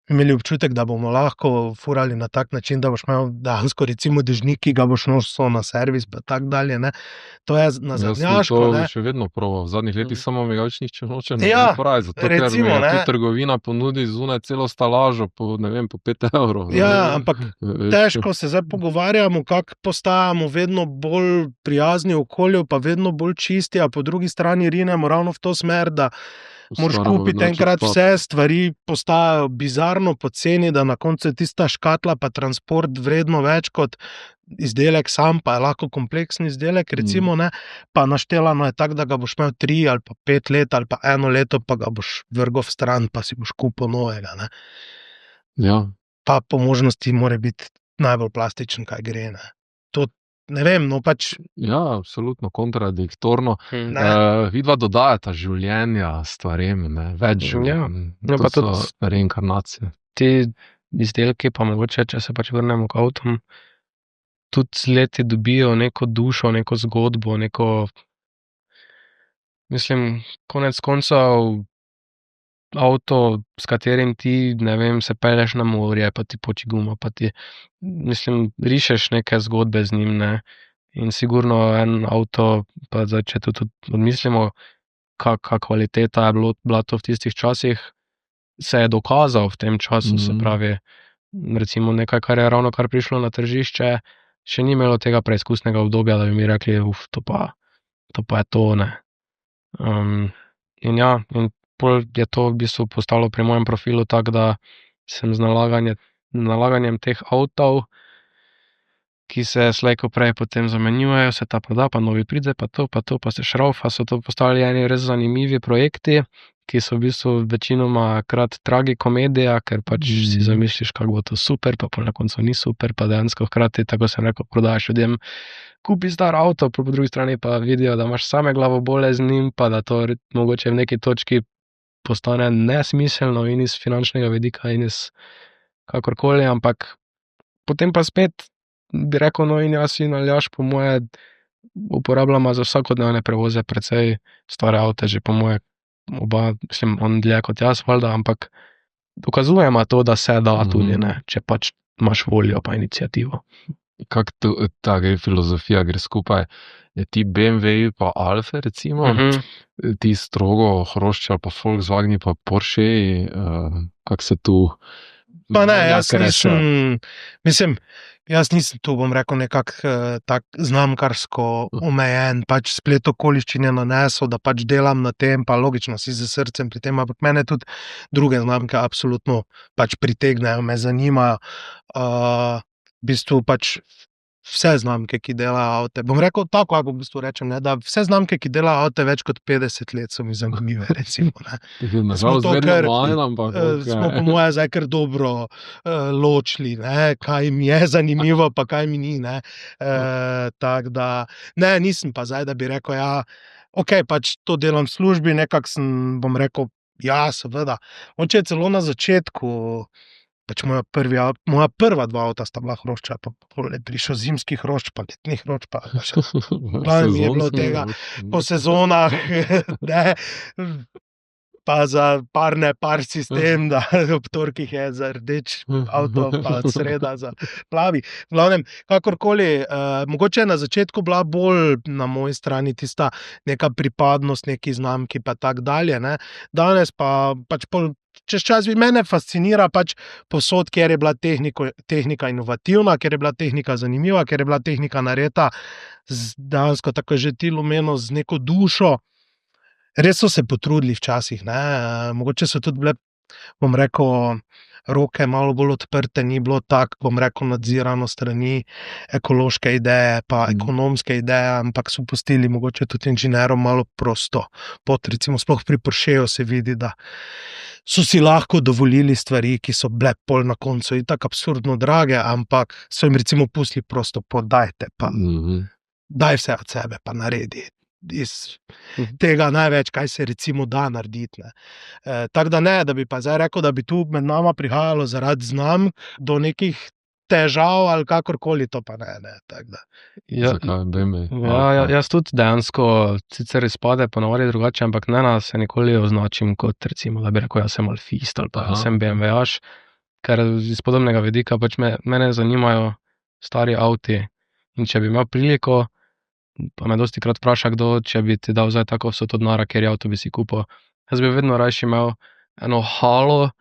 imeli občutek, da bomo lahko furali na tak način, da boš imel dejansko recimo dežnik, ki ga boš nosil na servis, pa tak dalje, ne. To je nazadnjaško, ne. Jaz sem to še vedno probal, v zadnjih letih samo mi ga več nihče noče napraviti, zato ker mi tudi trgovina ponudi zunaj celo stalažo po, ne vem, po 5 evrov. Ja, ampak težko se zdaj pogovarjamo, kako postajamo vedno bolj prijazni okolju, pa vedno bolj čisti, a po drugi strani rinemo ravno v to smer, da moraš kupiti enkrat vse, stvari postajajo bizarno poceni, da na koncu je tista škatla pa transport vredno več kot izdelek sam, pa je lahko kompleksen izdelek, recimo, ne, pa naštelano je tako, da ga boš imel 3 ali pa 5 let ali pa 1 leto, pa ga boš vrgel v stran, pa si boš kupil novega, ne. Ja. Pa po možnosti mora biti najbolj plastičen, kaj gre, ne. To ne vem, no pač. Ja, absolutno kontradiktorno. Vidva dodajata življenja stvarem, ne, več življenj. Ja, to so reinkarnacije. Ti izdelki pa mogoče, če se pač vrnemo k avtom, tudi z leti dobijo neko dušo, neko zgodbo, mislim, konec koncev avto, s katerim ti, ne vem, se pelješ na morje, pa ti poči guma, pa ti, mislim, rišeš neke zgodbe z njim, ne. In sigurno en avto, pa zdaj, če tudi odmislimo, kakšna kvaliteta je bila to v tistih časih, se je dokazal v tem času, se pravi, recimo nekaj, kar je ravno kar prišlo na tržišče, še ni imelo tega preizkusnega obdobja, da bi mi rekli, to pa je to, ne. In pol je to v bistvu postalo pri mojem profilu tako, da sem z nalaganjem teh avtov, ki se slej ko prej potem zamenjujejo, se ta proda, pa novi pride, pa se šraufa, so to postali eni res zanimivi projekti, ki so v bistvu večinoma krat tragikomedija, ker pač si zamisliš, kako bo to super, pa pol na koncu ni super, pa dejansko hkrati, tako sem rekel, prodajaš ljudem, kupi star avto, po drugi strani pa vidijo, da imaš same glavobole z njim, pa da to mogoče v neki točki postane nesmiselno in iz finančnega vidika in iz kakorkoli, ampak potem pa spet bi rekel, no in jaz in Aljaž po moje uporabljamo za vsakodnevne prevoze precej stare avte, že po moje oba, mislim, on dlje kot jaz, valjda, ampak dokazujemo to, da se da tudi, ne, če pač imaš voljo pa inicijativo. Kako ta filozofija gre skupaj? Je ti BMW pa Alfe, recimo, ti strogo hrošči ali pa Volkswagen pa Porsche, kako se tu... Pa ne, jaz nisem tu, bom rekel, nekako tak znamkarsko omejen, pač splet okoliščin je nanesel, da pač delam na tem, pa logično si z srcem pri tem, ampak mene tudi druge znamke absolutno pač pritegnejo, me zanimajo. V bistvu pač vse znamke, ki delajo avte, bom rekel tako, kako v bistvu rečem, ne, da vse znamke, ki delajo avte več kot 50 let, so mi zanimive, recimo. Nažalost, vedno manj, ampak... Smo po moje zdaj kar dobro ločili, ne, kaj mi je zanimivo, pa kaj mi ni. Tako da, ne, nisem pa zdaj, da bi rekel, pač to delam v službi, nekako sem, bom rekel, seveda. Mogoče celo na začetku, pač moja prva dva avta sta bila hrošča, pa je prišel zimski hrošč, pa letni hrošč, pa še mi je bilo tega po sezonah, ne, pa za par sistem, da ob torkih je za rdeč avto, pa sreda za plavi. V glavnem, kakorkoli, mogoče je na začetku bila bolj na moji strani tista neka pripadnost neki znamki, pa tak dalje, ne. Danes pa pač čez čas mene fascinira pač posod, kjer je bila tehnika inovativna, kjer je bila tehnika zanimiva, kjer je bila tehnika narejena dejansko, tako je že ti omenil, z neko dušo. Res so se potrudili včasih, ne, mogoče so tudi bile, bom rekel, roke malo bolj odprte, ni bilo tako, bom rekel, nadzirano strani ekološke ideje, pa ekonomske ideje, ampak so pustili mogoče tudi inženerom malo prosto pot, recimo sploh pri Porscheju se vidi, da so si lahko dovolili stvari, ki so bile pol na koncu in tako absurdno drage, ampak so jim recimo pustili prosto pot, dajte pa, daj vse od sebe, pa naredi iz tega največ, kaj se recimo da narediti. Tako da ne, da bi pa zdaj rekel, da bi tu med nama prihajalo zaradi znamk do nekih težav ali kakorkoli, to pa ne. Zakaj BMW? Jaz tudi dejansko, sicer izpade ponavadi drugače, ampak ne se nikoli označim kot recimo, da bi rekel, jaz sem alfist ali pa sem BMW-jaš, ker iz podobnega vidika pač mene zanimajo stari avti in če bi imel priliko, pa me dosti krat vpraša kdo, če bi ti dal zdaj tako vsoto denarja, ker avto bi si kupil. Jaz bi vedno rajši imel eno halo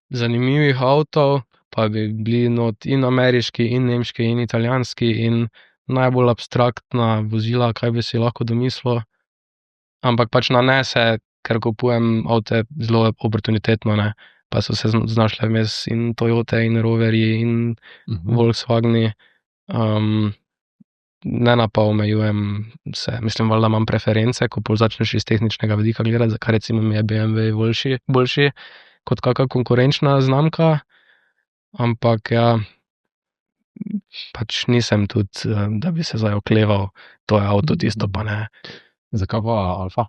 zanimivih avtov, pa bi bili not in ameriški, in nemški, in italijanski, in najbolj abstraktna vozila, kaj bi si lahko domislil. Ampak pač nanese, ker kupujem avte zelo oportunitetno, ne, pa so se znašle vmes in Toyote, in Roverji, in Volkswageni. Ne pa omejujem se, mislim, valjda imam preference, ko bolj začneš iz tehničnega vidika gledati, zakaj recimo mi je BMW boljši kot kakšna konkurenčna znamka, ampak pač nisem tudi, da bi se zdaj okleval, to je avto tisto pa ne. Zakaj pa Alfa?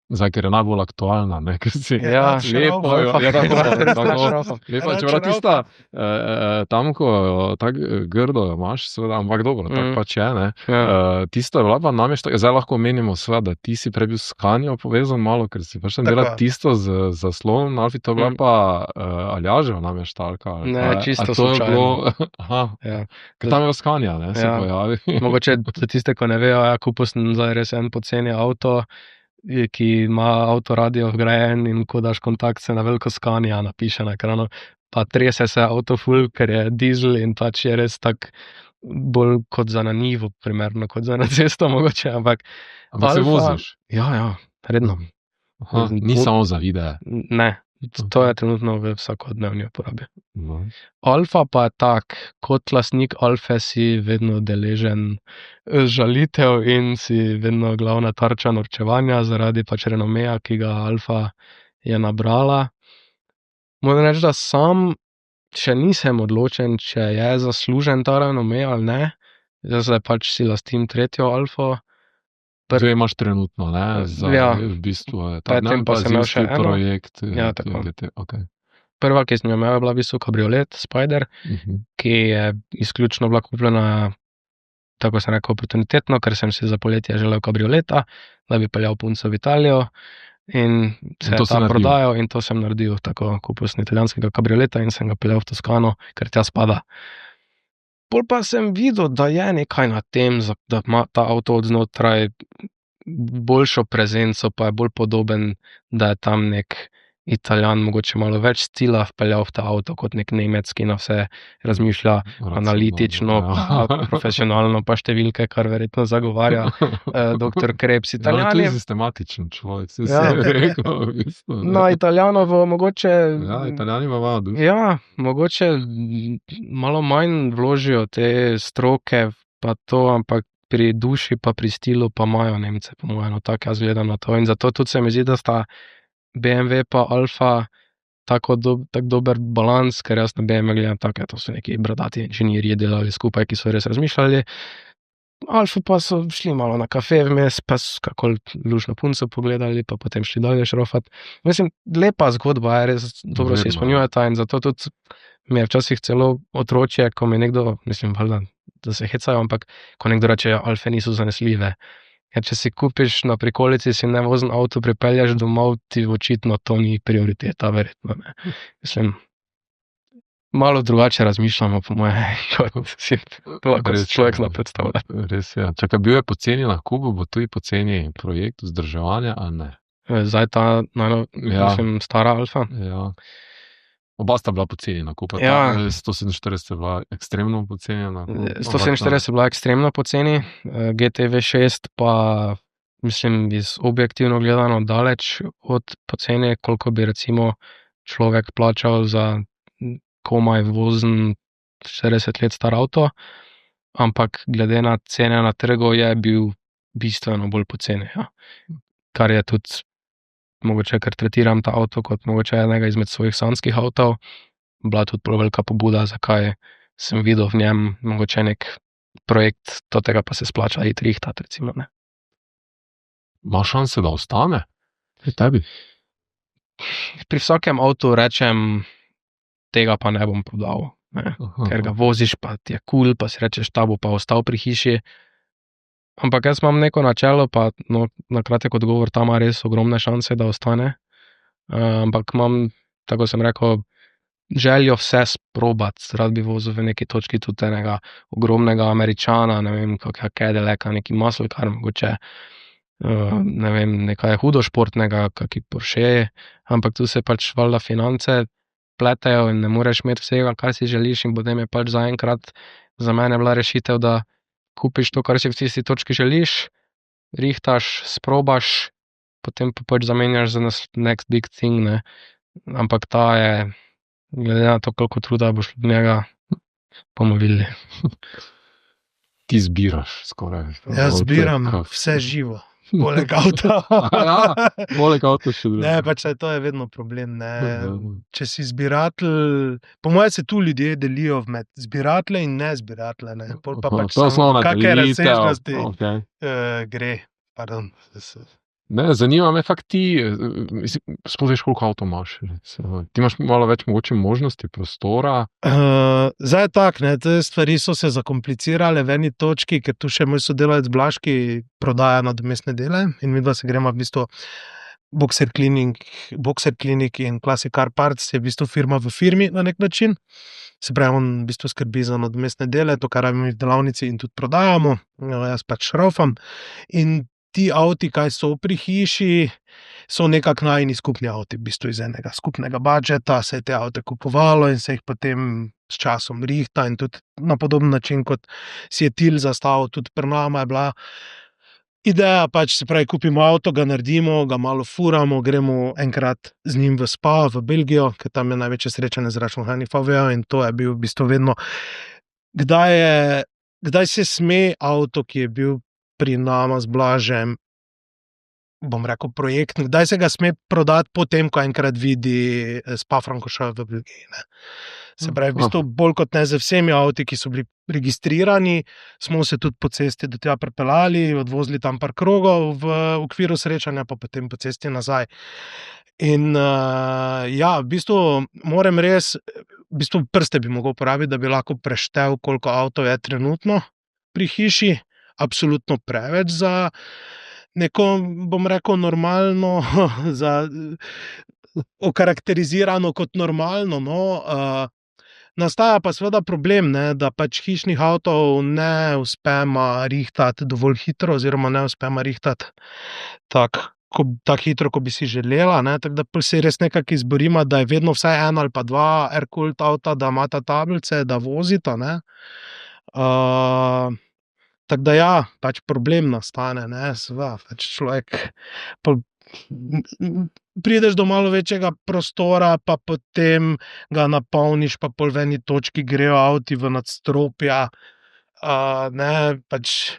Zdaj, ker je najbolj aktualna, ne, ker si Ja, lepo, lepo, čeprav tista, tam, ko tako grdo jo imaš, seveda, ampak dobro, tako pač je, ne. Tisto je bila pa namešta, zdaj lahko omenimo seveda, da ti si prej bil s Kanjo povezan malo, ker si pač tam delal tisto z zaslonom, Alfi, to je bila pa Aljaževa nameštalka. Ne, čisto slučajno. Ker tam je Skanja, ne, se pojavi. Mogoče za tiste, ko ne vejo, kupil sem zdaj res en poceni avto, ki ima avtoradio vgrajen in ko daš kontakt, se na veliko Skanja napiše na ekranu, pa trese se avto ful, ker je dizel in pač je res tak bolj kot za na njivo, primerno kot za na cesto mogoče, ampak se voziš? Ja, redno. Ni samo za videe. Ne, to je trenutno v vsakodnevni uporabi. Alfa pa je tak, kot lastnik Alfe si vedno deležen žalitev in si vedno glavna tarča norčevanja zaradi pač renomeja, ki ga Alfa je nabrala. Moram reči, da sam še nisem odločen, če je zaslužen ta renome ali ne. Zdaj pač si lastim tretjo Alfo. Dve imaš trenutno, ne? V bistvu je ta brazilski projekt. Ja, tako. Okay. Prva, ki sem jo imel, je bila v bistvu kabriolet Spider, ki je izključno bila kupljena, tako sem rekel, oportunitetno, ker sem si za poletje želel kabrioleta, da bi peljal punco v Italijo in se je tam prodajal in to sem naredil. Tako kupil sem italijanskega kabrioleta in sem ga peljal v Toskano, ker tja spada. Pol pa sem videl, da je nekaj na tem, da ima ta avto od znotraj boljšo prezenco, pa je bolj podoben, da je tam nek Italijan, mogoče malo več stila vpeljal v ta avto, kot nek Nemec, ki na vse razmišlja analitično, profesionalno, pa številke, kar verjetno zagovarja dr. Krebs. Italijani... To je sistematičen človek, si rekel. V bistvu, no, Italijanovo mogoče... Ja, Italijani ima malo duša. Ja, mogoče malo manj vložijo te stroke, pa to, ampak pri duši pa pri stilu pa imajo Nemce, po mojem, tako jaz gledam na to. In zato tudi se mi zdi, da sta BMW pa Alfa tako dober balans, ker jaz na BMW gledam tako, to so neki bradati inženirji delali skupaj, ki so res razmišljali. Alfa pa so šli malo na kafe vmes, pa so kakol lušno punco pogledali, pa potem šli dalje šrofat. Mislim, lepa zgodba je, res dobro se izpolnjujeta in zato tudi mi je včasih celo otročje, ko mi nekdo, mislim, valjda, da se hecajo, ampak ko nekdo reče, Alfe niso zanesljive. Ja, če si kupiš na prikolici, si nevozen avto pripelješ domov, ti očitno to ni prioriteta, verjetno ne. Mislim, malo drugače razmišljamo, po moje, kot si lahko človek predstavlja. Res je. Čakaj, bil je poceni na Kubu, bo tudi poceni projekt vzdrževanja, ali ne? Zdaj ta, mislim, stara Alfa. Ja. Oba sta bila poceni na Kubu. Ja. 147 je bila ekstremno pocenjena. 147 je bila ekstremno poceni, GT-V6 pa, mislim, iz objektivno gledano daleč od poceni, koliko bi recimo človek plačal za komaj vozen 40 let star avto, ampak glede na cene na trgu je bil bistveno bolj poceni. Ja. Kar je tudi, mogoče, ker tretiram ta avto kot mogoče enega izmed svojih sanjskih avtov, bila tudi prav velika pobuda, zakaj sem videl v njem mogoče nek projekt, tega pa se splača iti rihtat, recimo, ne. Ma šanse, da ostane? Pri tebi? Pri vsakem avtu rečem, tega pa ne bom prodal, ne. Ker ga voziš, pa ti je cool, pa si rečeš, ta bo pa ostal pri hiši. Ampak jaz imam neko načelo, pa na kratek odgovor, ta ima res ogromne šanse, da ostane. Ampak imam, tako sem rekel, željo vse sprobati. Rad bi vozil v neki točki tudi enega ogromnega Američana, ne vem, kakega Cadillaca, neki muscle car, mogoče, ne vem, nekaj hudo športnega, kaki Porsche, ampak tu se pač valjda finance pletejo in ne moreš imeti vsega, kar si želiš, in potem je pač zaenkrat za mene bila rešitev, da kupiš to, kar si v tisti točki želiš, rihtaš, sprobaš, potem pa pač zamenjaš za next big thing, ne. Ampak ta je, glede na to, koliko truda boš od njega, bomo videli. Ti zbiraš skoraj. Jaz zbiram vse živo. Poleg avta. Poleg avta še drugo. Ne, pač to je vedno problem, ne. Če si zbiratelj, po moje se tu ljudje delijo med zbiratelje in ne zbiratelje, ne. Pol pa pač samo kakšne razsežnosti gre, pardon. Ne, zanima me fakt ti, sploh veš, koliko avto imaš. Ti imaš malo več mogoče možnosti, prostora. Zdaj je tak, ne, te stvari so se zakomplicirale v eni točki, ker tu še moj sodelavec Blaž, ki prodaja nadomestne dele in midva se gremo v bistvu Boxer Clinic in Classic Car Parts je v bistvu firma v firmi na nek način. Se pravi, on v bistvu skrbi za nadomestne dele, to, kar rabimo v delavnici in tudi prodajamo, jaz pač šraufam. In ti avti, kaj so pri hiši, so nekako najini skupni avti, v bistvu iz enega skupnega budžeta se je te avte kupovalo in se jih potem s časom rihta in tudi na podoben način, kot si je Til zastavil, tudi pri nama je bila ideja, pač se pravi, kupimo avto, ga naredimo, ga malo furamo, gremo enkrat z njim v spa, v Belgijo, ker tam je največje srečanje z računalnikom VW in to je bil v bistvu vedno, kdaj se sme avto, ki je bil pri nama z Blažem, bom rekel, projekt, kdaj se ga sme prodati potem, ko enkrat vidi Spa-Francorchamps v Belgiji. Ne. Se pravi, v bistvu bolj kot ne z vsemi avti, ki so bili registrirani, smo se tudi po cesti do tega pripeljali, odvozili tam par krogov v okviru srečanja, pa potem po cesti nazaj. In ja, v bistvu moram res, v bistvu prste bi mogel uporabiti, da bi lahko preštel, koliko avtov je trenutno pri hiši. Absolutno preveč za neko, bom rekel, normalno, za okarakterizirano kot normalno. No. Nastaja pa seveda problem, ne, da pač hišnih avtov ne uspemo rihtati dovolj hitro oziroma ne uspemo rihtati tako hitro, kot bi si želela. Ne, tako da se res nekako izborimo, da je vedno vsaj en ali pa dva Air-Cooled avta, da imata tablice, da vozita. Ne. Tako da ja, pač problem nastane, ne, seveda, pač človek, prideš do malo večjega prostora, pa potem ga napolniš, pa pol v eni točki grejo avti v nadstropja, ne, pač.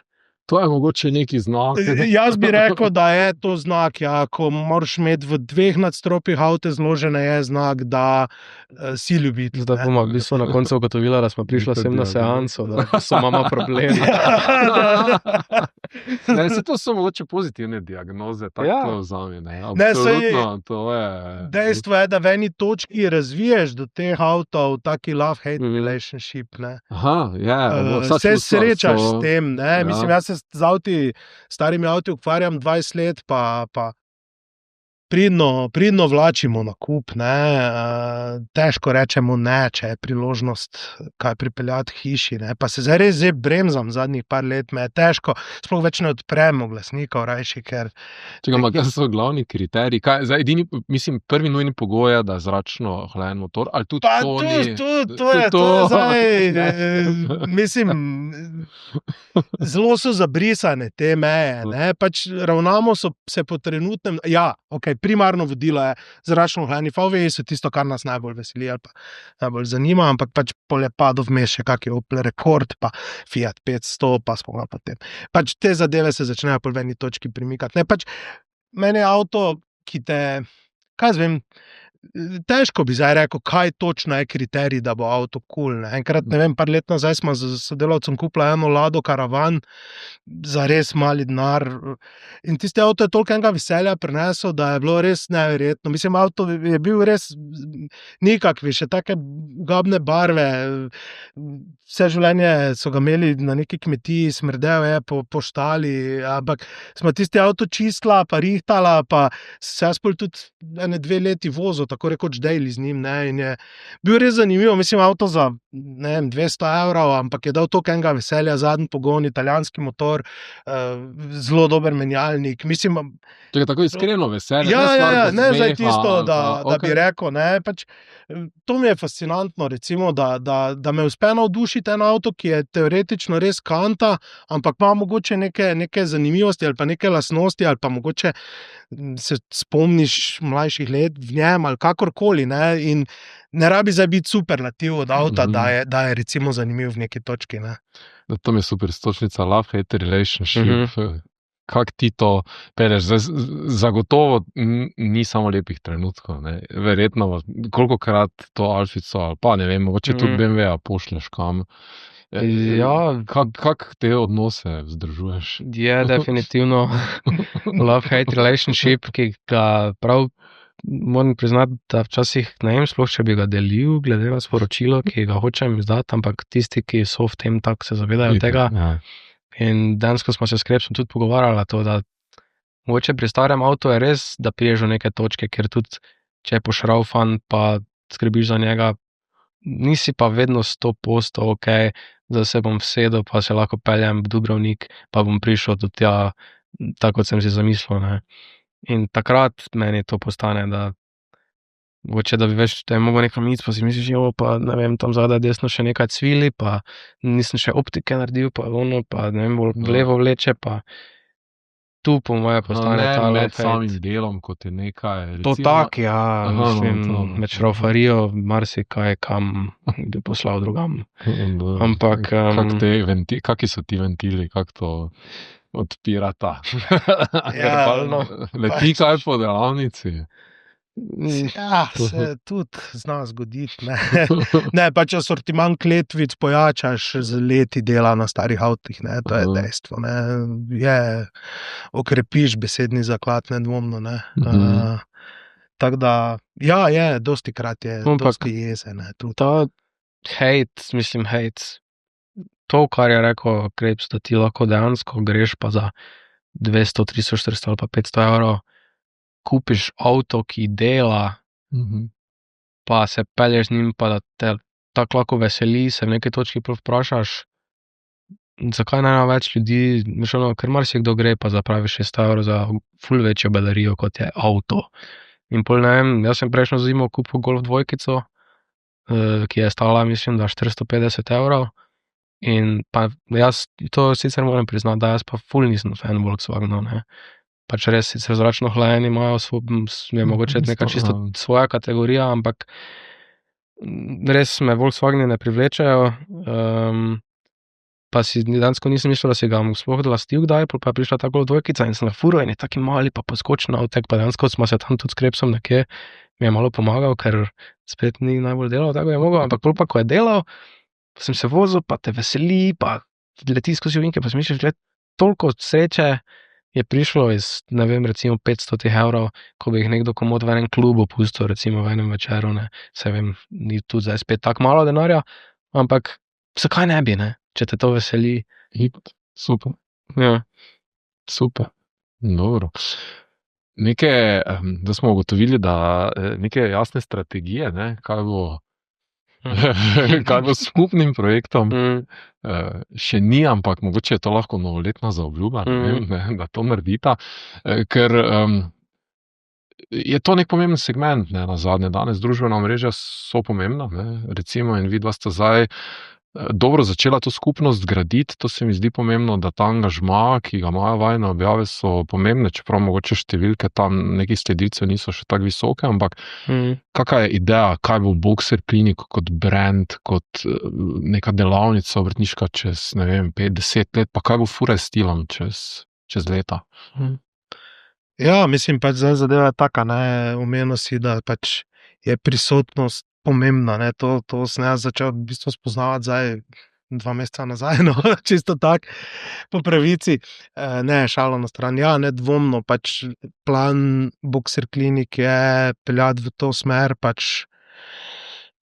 To je mogoče neki znak. Jaz bi rekel, da je to znak, ja, ko moraš imeti v 2 nadstropjih avte zložene, je znak, da si ljubitelj. Zdaj bomo v bistvu na koncu ugotovila, da smo prišla sem na seanso, da so mama problemi. Ne, se to so mogoče pozitivne diagnoze, tako Ja. to vzami. Ne, Ne, saj- absolutno, to je. Dejstvo je, da v eni točki razviješ do teh avtov taki love-hate Mhm. relationship, ne. Aha, ja. Se srečaš s tem, ne? Ja. Mislim, jaz se z starimi avti ukvarjam 20 let, pa pridno vlačimo na kup, ne? Težko rečemo ne, če je priložnost kaj pripeljati k hiši, ne? Pa se zdaj res bremzam zadnjih par let, me je težko, sploh več ne odpremo glasnikov rajši, ker Čakaj, kaj so glavni kriteriji? Kaj, zdaj, edini, mislim, prvi nujni pogoj je, da je zračno hlajen motor, ali tudi pa to ni... to je zdaj, mislim, zelo so zabrisane te meje, ne? Pač ravnamo se po trenutnem, ja, ok, primarno vodilo je zračno hlajeni VW, so tisto, kar nas najbolj veseli ali pa najbolj zanima, ampak pač pol je padel vmes še kak je Opel Rekord, pa Fiat 500, pa smo ga potem. Pač te zadeve se začnejo po eni točki premikati. Ne, pač meni je avto, ki te, kaj zvem, težko bi zdaj rekel, kaj točno je kriterij, da bo avto cool. Ne. Enkrat, ne vem, par let nazaj smo z sodelavcem kupila eno Lado Karavan za res mali denar in tiste avto je toliko enega veselja prinesel, da je bilo res neverjetno. Mislim, avto je bil res nikakvi, še take gobne barve, vse življenje so ga imeli na neki kmetiji, smrdel je po štali, ampak smo tisti avto čistila, pa rihtala, pa se jaz pol tudi 1-2 leti vozil, tako rekoč daily z njim, ne, in je bil res zanimivo, mislim, avto za, ne vem, 200 €, ampak je dal toliko enega veselja, zadnji pogon, italijanski motor, zelo dober menjalnik, mislim. Čakaj, tako iskreno veselje. Ja, ne zdaj tisto, da bi rekel, ne, pač, to mi je fascinantno, recimo, da me uspe navdušiti en avto, ki je teoretično res kanta, ampak ima mogoče neke zanimivosti ali pa neke lastnosti, ali pa mogoče se spomniš mlajših let v njem ali kakorkoli, ne, in ne rabi zdaj biti superlativ od avta, da je recimo zanimiv v neki točki, ne. To mi je super stočnica, love-hate relationship. Kako ti to peleš? Zagotovo ni samo lepih trenutkov. Ne? Verjetno, kolikokrat to Alfico ali pa ne vem, mogoče tudi BMW-a pošlješ kam. Ja. Kak te odnose vzdržuješ? Je definitivno love-hate relationship, ki ga prav moram priznati, da včasih ne vem sploh, če bi ga delil, glede na sporočilo, ki ga hočem izdati, ampak tisti, ki so v tem, tako se zavedajo tega. Ja. In danes, ko smo se s Krepsom tudi pogovarjali, to, da mogoče pri starem avtu je res, da priješ do neke točke, ker tudi, če je pošraufan, pa skrbiš za njega, nisi pa vedno 100% ok, da se bom vsedel, pa se lahko peljem v Dubrovnik, pa bom prišel do tja, tako kot sem si zamislil, ne. In takrat meni to postane, da mogoče, da bi več, da je mogel nekam iti, pa si misliš, pa ne vem, tam zadaj desno še nekaj cvili, pa nisem še optike naredil, pa ono, pa ne vem, bolj levo vleče, pa tu po moje postane ta med love-hate. samim delom, kot je nekaj, To tak, ja. Mislim, med šraufarijo marsikaj kam bi poslal drugam. Ampak, kaki so ti ventili, kako to odpirata? Verbalno. Leti kaj po delavnici? Ja, se tudi zna zgoditi. Ne, pač asortiment kletvic pojačaš z leti dela na starih avtih, ne, to je dejstvo. Ne. Okrepiš besedni zaklad, nedvomno. Ne. Tako da, ja, dosti krat je, dosti jeze. Ne, ta hate, to, kar je rekel Krebs, da ti lahko dejansko greš pa za 200, 300, 400 ali pa 500 evrov, kupiš avto, ki dela, pa se pelješ z njim, pa da te tako lahko veseli, se v neki točki vprašaš, zakaj ne več ljudi, ker marsikdo gre pa zapravi 600 evrov za ful večjo baterijo, kot je avto. In pol ne vem, jaz sem prejšnjo zimo kupil Golf dvojkico, ki je stala, mislim, da 450 evrov. In pa jaz to sicer moram priznati, da jaz pa ful nisem fan Volkswagenu, ne. Pač res, sicer zračno hlajenje imajo, je mogoče neka čisto svoja kategorija, ampak res me Volkswageni ne privlečejo, pa si dejansko nisem mislil, da si ga sploh lastil kdaj, pa je prišla ta Golf dvojkica in sem ga furil in je taki mali, pa poskočen avtek, pa dejansko smo se tam tudi s Krepsom nekje, mi je malo pomagal, ker spet ni najbolj delal, tako je mogel, ampak pa ko je delal, pa sem se vozil, pa te veseli, pa leti skozi ovinke, pa si misliš, gled, toliko sreče je prišlo iz, ne vem, recimo 500 evrov, ko bi jih nekdo komod v enem klubu pustil, recimo v enem večeru, ne, se vem, ni tudi zdaj spet tako malo denarja, ampak zakaj ne bi, ne, če te to veseli. Super. Ja. Super. Dobro. Da smo ugotovili, da neke jasne strategije, ne, kaj bo s skupnim projektom, še ni, ampak mogoče je to lahko novoletna zaobljuba, da to naredita, ker je to nek pomemben segment, ne, nazadnje. Danes družbena omrežja so pomembna, ne, recimo, in vidva sta zdaj dobro začela to skupnost graditi, to se mi zdi pomembno, da ta angažma, ki ga imajo vajne objave, so pomembne, čeprav mogoče številke tam nekih sledilcev niso še tako visoke, ampak kakva je ideja, kaj bo Boxer Clinic kot brand, kot neka delavnica obrtniška čez, ne vem, 5-10 let, pa kaj bo fura s stilom čez leta? Ja, mislim, pač zdaj zadeva je taka, ne, omenil si, da pač je prisotnost pomembna, ne, to sem jaz začel v bistvu spoznavati zdaj 2 meseca nazaj, no, čisto tak, po pravici. Ne, šalo na stran, ja, nedvomno, pač plan Boxer Clinic je peljati v to smer, pač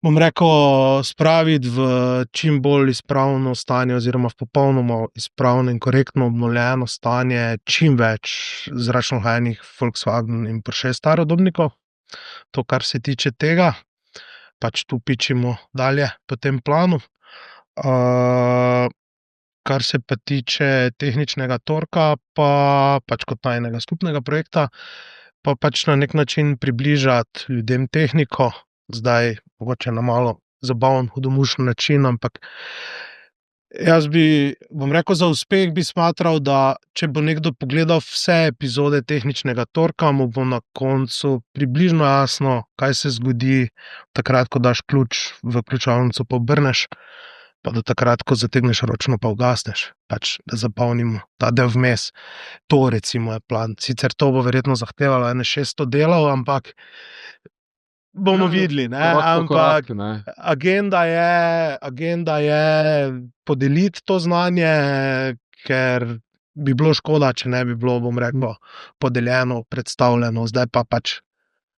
bom rekel, spraviti v čim bolj izpravno stanje oziroma v popolnoma izpravno in korektno obnovljeno stanje čim več zračno hlajenih Volkswagen in Porsche starodobnikov. To, kar se tiče tega, pač tu pičimo dalje po tem planu. Kar se pa tiče tehničnega torka, pa pač kot najnega skupnega projekta, pa pač na nek način približati ljudem tehniko, zdaj mogoče na malo zabaven, hudomušen način, ampak jaz bom rekel, za uspeh bi smatral, da če bo nekdo pogledal vse epizode tehničnega torka, mu bo na koncu približno jasno, kaj se zgodi takrat, ko daš ključ v ključavnico, pa obrneš, pa do takrat, ko zategneš ročno, pa ugasneš, pač da zapolnimo ta del vmes. To recimo je plan. Sicer to bo verjetno zahtevalo 600 delov, ampak bomo videli, ne? Ampak agenda je podeliti to znanje, ker bi bilo škoda, če ne bi bilo, bom rekel, podeljeno, predstavljeno, zdaj pa pač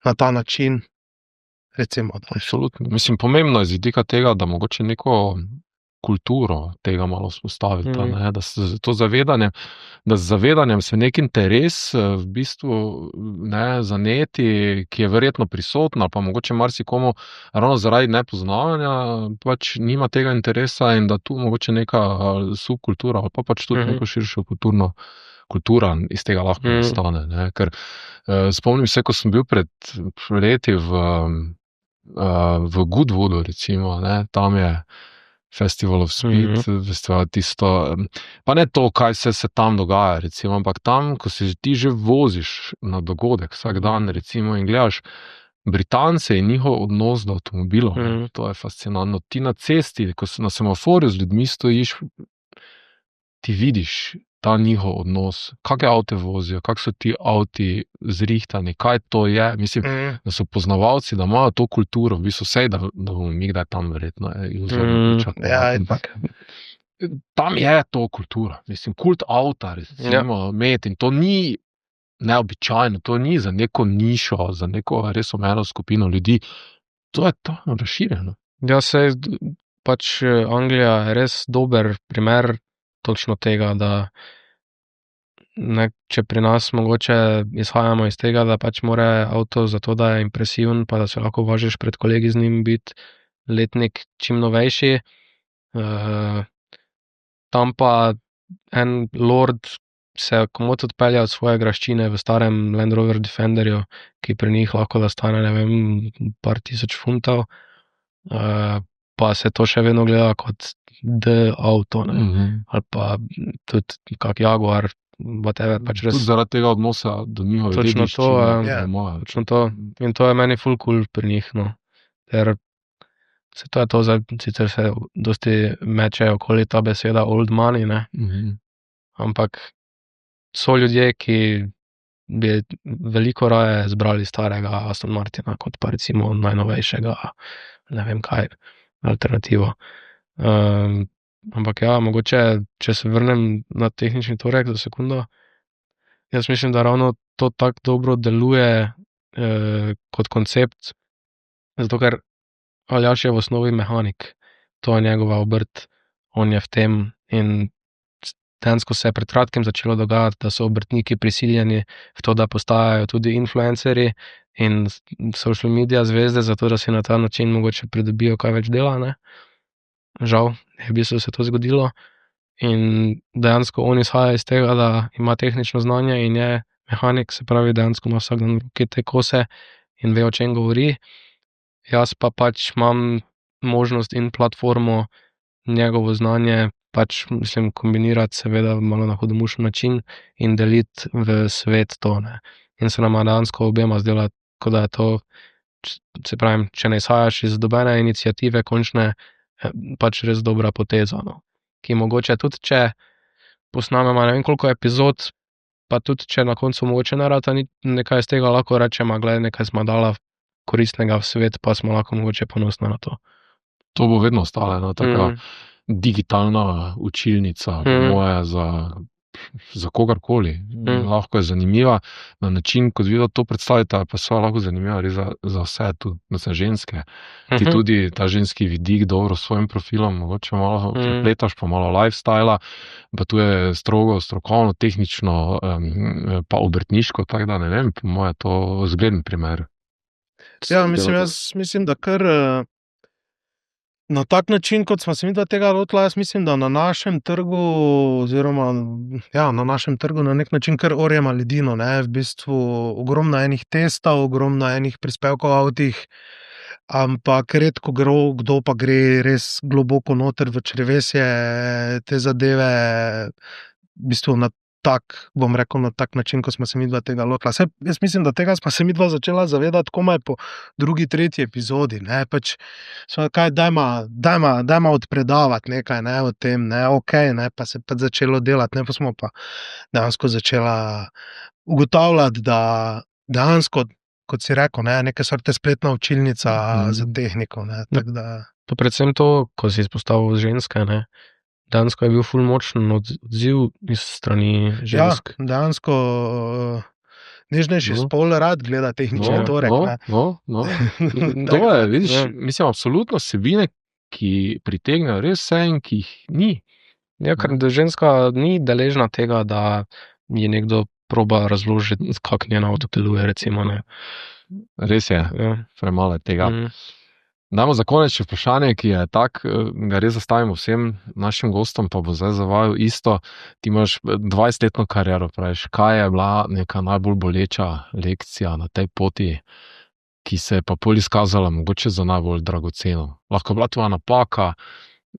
na ta način, recimo. Absolutno. Mislim, pomembno je z vidika tega, da mogoče neko kulturo tega malo vzpostaviti, ne? Da se to zavedanje, da z zavedanjem se nek interes v bistvu ne, zaneti, ki je verjetno prisotna, pa mogoče marsikomu ravno zaradi nepoznavanja pač nima tega interesa in da tu mogoče neka subkultura ali pa pač tudi neko širšo kultura iz tega lahko nastane. Ne? Ker spomnim se, ko sem bil pred leti v Goodwoodu, recimo, ne? Tam je Festival of Speed, festival tisto, pa ne to, kaj se tam dogaja, recimo, ampak tam, ko se ti že voziš na dogodek vsak dan, recimo, in gledaš Britance in njihov odnos do avtomobilov, to je fascinantno. Ti na cesti, ko se na semaforju z ljudmi stojiš, ti vidiš ta njihov odnos, kakšne avte vozijo, kako so ti avti zrihtani, kaj to je. Mislim, da so poznavalci, da imajo to kulturo, v bistvu vsej, da bomo mi kdaj tam verjetno tam je to kultura. Mislim, kult avta, recimo, in to ni neobičajno, to ni za neko nišo, za neko res omejeno skupino ljudi. To je to razširjeno. Ja, sej pač Anglija je res dober primer točno tega, da če pri nas mogoče izhajamo iz tega, da pač mora avto zato, da je impresiven, pa da se lahko voziš pred kolegi z njim, biti letnik čim novejši. Tam pa en lord se komot odpelja od svoje graščine v starem Land Rover Defenderju, ki pri njih lahko da stane, ne vem, par tisoč funtov, pa se to še vedno gleda kot avto, ali pa tudi kak Jaguar, whatever, pač res. Tudi zaradi tega odnosa do njihove dediščine. Točno to. In to je meni ful cool pri njih, no. Ker to je to, sicer se dosti meče okoli ta beseda old money, ne. Ampak so ljudje, ki bi veliko raje zbrali starega Aston Martina, kot pa recimo najnovejšega, ne vem kaj, alternativo. Ampak ja, mogoče, če se vrnem na tehnični torek za sekundo, jaz mislim, da ravno to tako dobro deluje kot koncept, zato ker Aljaž je v osnovi mehanik, to je njegova obrt, on je v tem in dejansko se je pred kratkim začelo dogajati, da so obrtniki prisiljeni v to, da postajajo tudi influencerji in social media zvezde, zato da si na ta način mogoče pridobijo kaj več dela, ne. Žal, je v bistvu se to zgodilo in dejansko on izhaja iz tega, da ima tehnično znanje in je mehanik, se pravi, dejansko ima vsak dan v roki te kose in ve, o čem govori. Jaz pa pač imam možnost in platformo njegovo znanje, pač mislim kombinirati seveda malo na hudomušen način in deliti v svet to, ne. In se nama dejansko obema zdela, kot da je to, se pravim, če ne izhajaš iz dobene iniciative končne, pač res dobra poteza, no. Ki mogoče tudi, če posnamemo ne vem koliko epizod, pa tudi, če na koncu mogoče ne rata nekaj iz tega, lahko rečemo, glej, nekaj smo dala koristnega v svet, pa smo lahko mogoče ponosni na to. To bo vedno ostala ena taka digitalna učilnica, moja za kogarkoli. Lahko je zanimiva na način, kot vi to predstavite, pa so lahko zanimiva res za vse, tudi za ženske. Ti tudi ta ženski vidik dobro s svojim profilom, mogoče malo prepletaš, pa malo lifestyla, pa tu je strogo, strokovno, tehnično, pa obrtniško, tako da ne vem, po moje to zgleden primer. Ja, mislim, da kar na tak način, kot smo se mi tega lotila, jaz mislim, da na našem trgu, oziroma na našem trgu na nek način kar orjema ledino, ne, v bistvu ogromno enih testov, ogromno enih prispevkov o avtih, ampak redko kdo pa gre res globoko noter v črevesje te zadeve, v bistvu na bom rekel, na tak način, ko smo se mi tega lotila. Jaz mislim, da tega smo se mi začela zavedati komaj po drugi, tretji epizodi, ne, pač dajma odpredavati nekaj, ne, o tem, ne, okej, ne, pa se pač začelo delati, ne, pa smo pa dejansko začela ugotavljati, da dejansko kot si rekel, neke sorte spletna učilnica za tehniko. Pa predvsem to, ko si izpostavil ženske, dejansko je bil ful močen odziv iz strani žensk. Ja, dejansko nežnejši spol rad gleda tehnični torek. To je, vidiš, mislim, absolutno vsebine, ki pritegnejo res vse in ki jih ni. Ja, ker ženska ni deležna tega, da je nekdo proba razložiti, kako njen avto deluje, recimo. Res je, premalo je tega. Dajmo za konec še vprašanje, ki je tak, ga res zastavimo vsem našim gostom, pa bo zdaj za vaju isto. Ti imaš 20-letno kariero, praviš, kaj je bila neka najbolj boleča lekcija na tej poti, ki se je pa pol izkazala mogoče za najbolj dragoceno. Lahko je bila tvoja napaka,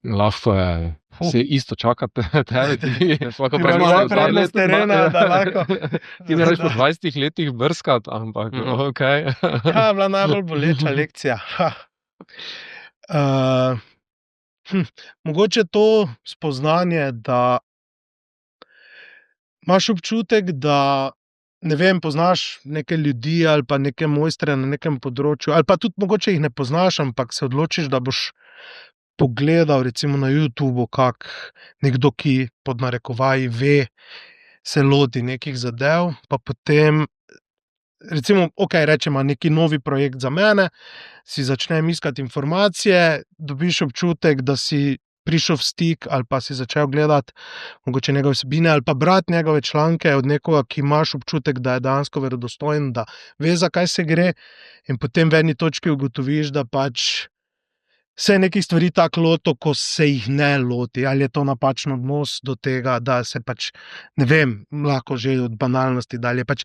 lahko je se isto čakate tebe, ti lahko prednost terena, da lahko. Ti ne reš po 20 letih brskati, ampak okej. Ja, bila najbolj boleča lekcija. Mogoče to spoznanje, da imaš občutek, da ne vem, poznaš neke ljudi ali pa neke mojstre na nekem področju, ali pa tudi mogoče jih ne poznaš, ampak se odločiš, da boš pogledal recimo na YouTubeu, kak nekdo, ki pod narekovaji ve, se loti nekih zadev, pa potem recimo, rečemo, neki novi projekt za mene, si začnem iskati informacije, dobiš občutek, da si prišel v stik ali pa si začel gledati mogoče njegove vsebine ali pa brati njegove članke od nekoga, ki imaš občutek, da je dejansko verodostojen, da ve, za kaj se gre, in potem v eni točki ugotoviš, da pač se je nekih stvari tako lotil, ko se jih ne loti, ali je to napačen odnos do tega, da se pač, ne vem, lahko že od banalnosti dalje pač.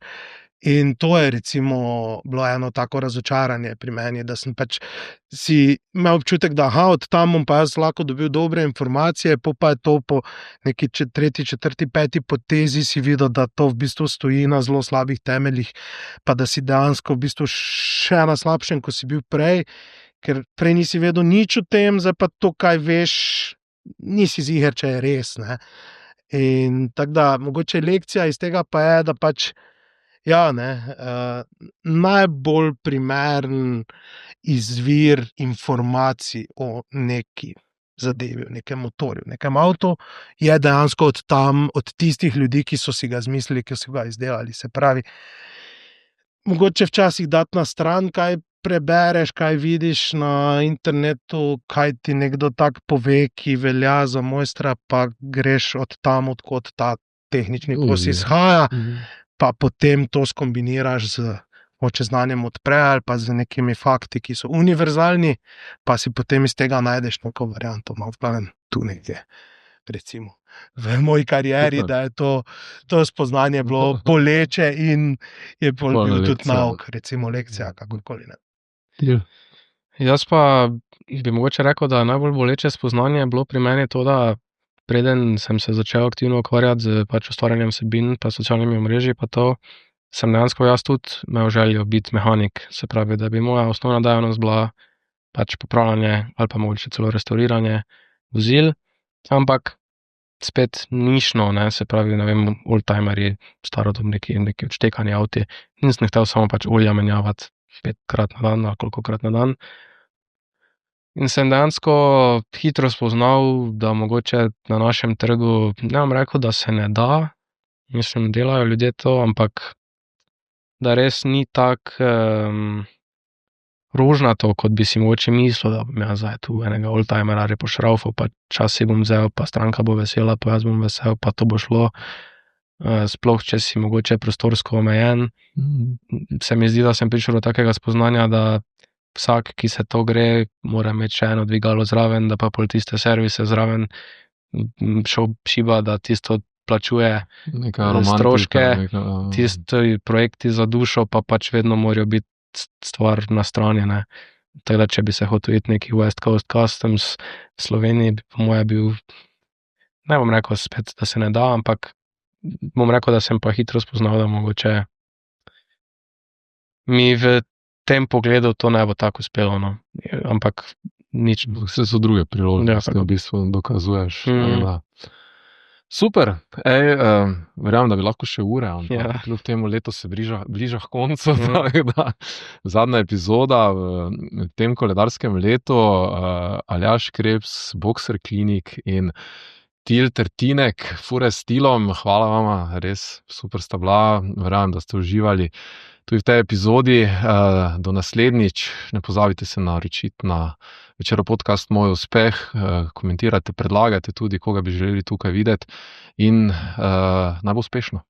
In to je recimo bilo eno tako razočaranje pri meni, da sem pač si imel občutek, da od tam bom pa jaz lahko dobil dobre informacije, pa je to po neki tretji, četrti, peti potezi si videl, da to v bistvu stoji na zelo slabih temeljih, pa da si dejansko v bistvu še na slabšem, ko si bil prej, ker prej nisi vedel nič o tem, zdaj pa to, kaj veš, nisi ziher, če je res. In tako da, mogoče lekcija iz tega pa je, da pač najbolj primeren izvir informacij o neki zadevi, o nekem motorju, o nekem avtu, je dejansko od tistih ljudi, ki so si ga izmislili, ki so ga izdelali. Se pravi, mogoče včasih dati na stran, kaj prebereš, kaj vidiš na internetu, kaj ti nekdo tak pove, ki velja za mojstra, pa greš od tam, odkot ta tehnični kos izhaja, pa potem to skombiniraš z znanjem odpre ali pa z nekimi fakti, ki so univerzalni, pa si potem iz tega najdeš neko varianto. V glavnem tu nekje, recimo v moji karieri, da je to spoznanje bilo boleče in je bil tudi nauk, recimo lekcija, kakorkoli. Jaz pa bi mogoče rekel, da najbolj boleče spoznanje je bilo pri meni to, da preden sem se začel aktivno ukvarjati z pač ustvarjanjem vsebin pa socialnimi omrežji, pa to sem dejansko jaz tudi imel željo biti mehanik, se pravi, da bi moja osnovna dejavnost bila pač popravljanje ali pa mogoče celo restauriranje vozil, ampak spet nišno, se pravi, ne vem, oldtimerji, starodobniki, neki odštekani avti, nisem hotel samo pač olja menjavati 5-krat na dan ali kolikokrat na dan. In sem dejansko hitro spoznal, da mogoče na našem trgu, ne bom rekel, da se ne da, mislim, delajo ljudje to, ampak da res ni tako rožnato, kot bi si mogoče mislil, da bom jaz zdaj tu enega oldtimera repošraufal, pa čas si bom vzel, pa stranka bo vesela, pa jaz bom vesel, pa to bo šlo. Sploh, če si mogoče prostorsko omejen. Se mi zdi, da sem prišel do takega spoznanja, da vsak, ki se to gre, mora imeti še eno dvigalo zraven, da pa pol tiste servise zraven šel šiba, da tisto plačuje stroške, tisti projekti za dušo, pa pač vedno morajo biti stvar na strani. Tako da, če bi se hotel iti neki West Coast Customs v Sloveniji, bi po moje bil, ne bom rekel spet, da se ne da, ampak bom rekel, da sem pa hitro spoznal, da mogoče mi v tem pogledu to ne bo tako uspelo, ampak nič. Vse so druge priložnosti, v bistvu dokazuješ. Super, verjamem, da bi lahko še ure, ampak Ja. kljub temu leto se bliža h koncu, tako da zadnja epizoda v tem koledarskem letu, Aljaž Krebs, Boxer Klinik in Til Tertinek, fure s Tilom, hvala vama, res super sta bila, verjamem, da ste uživali tudi v tej epizodi. Do naslednjič, ne pozabite se naročiti na Večerov podcast Moj uspeh, komentirajte, predlagajte tudi, koga bi želeli tukaj videti in naj bo uspešno.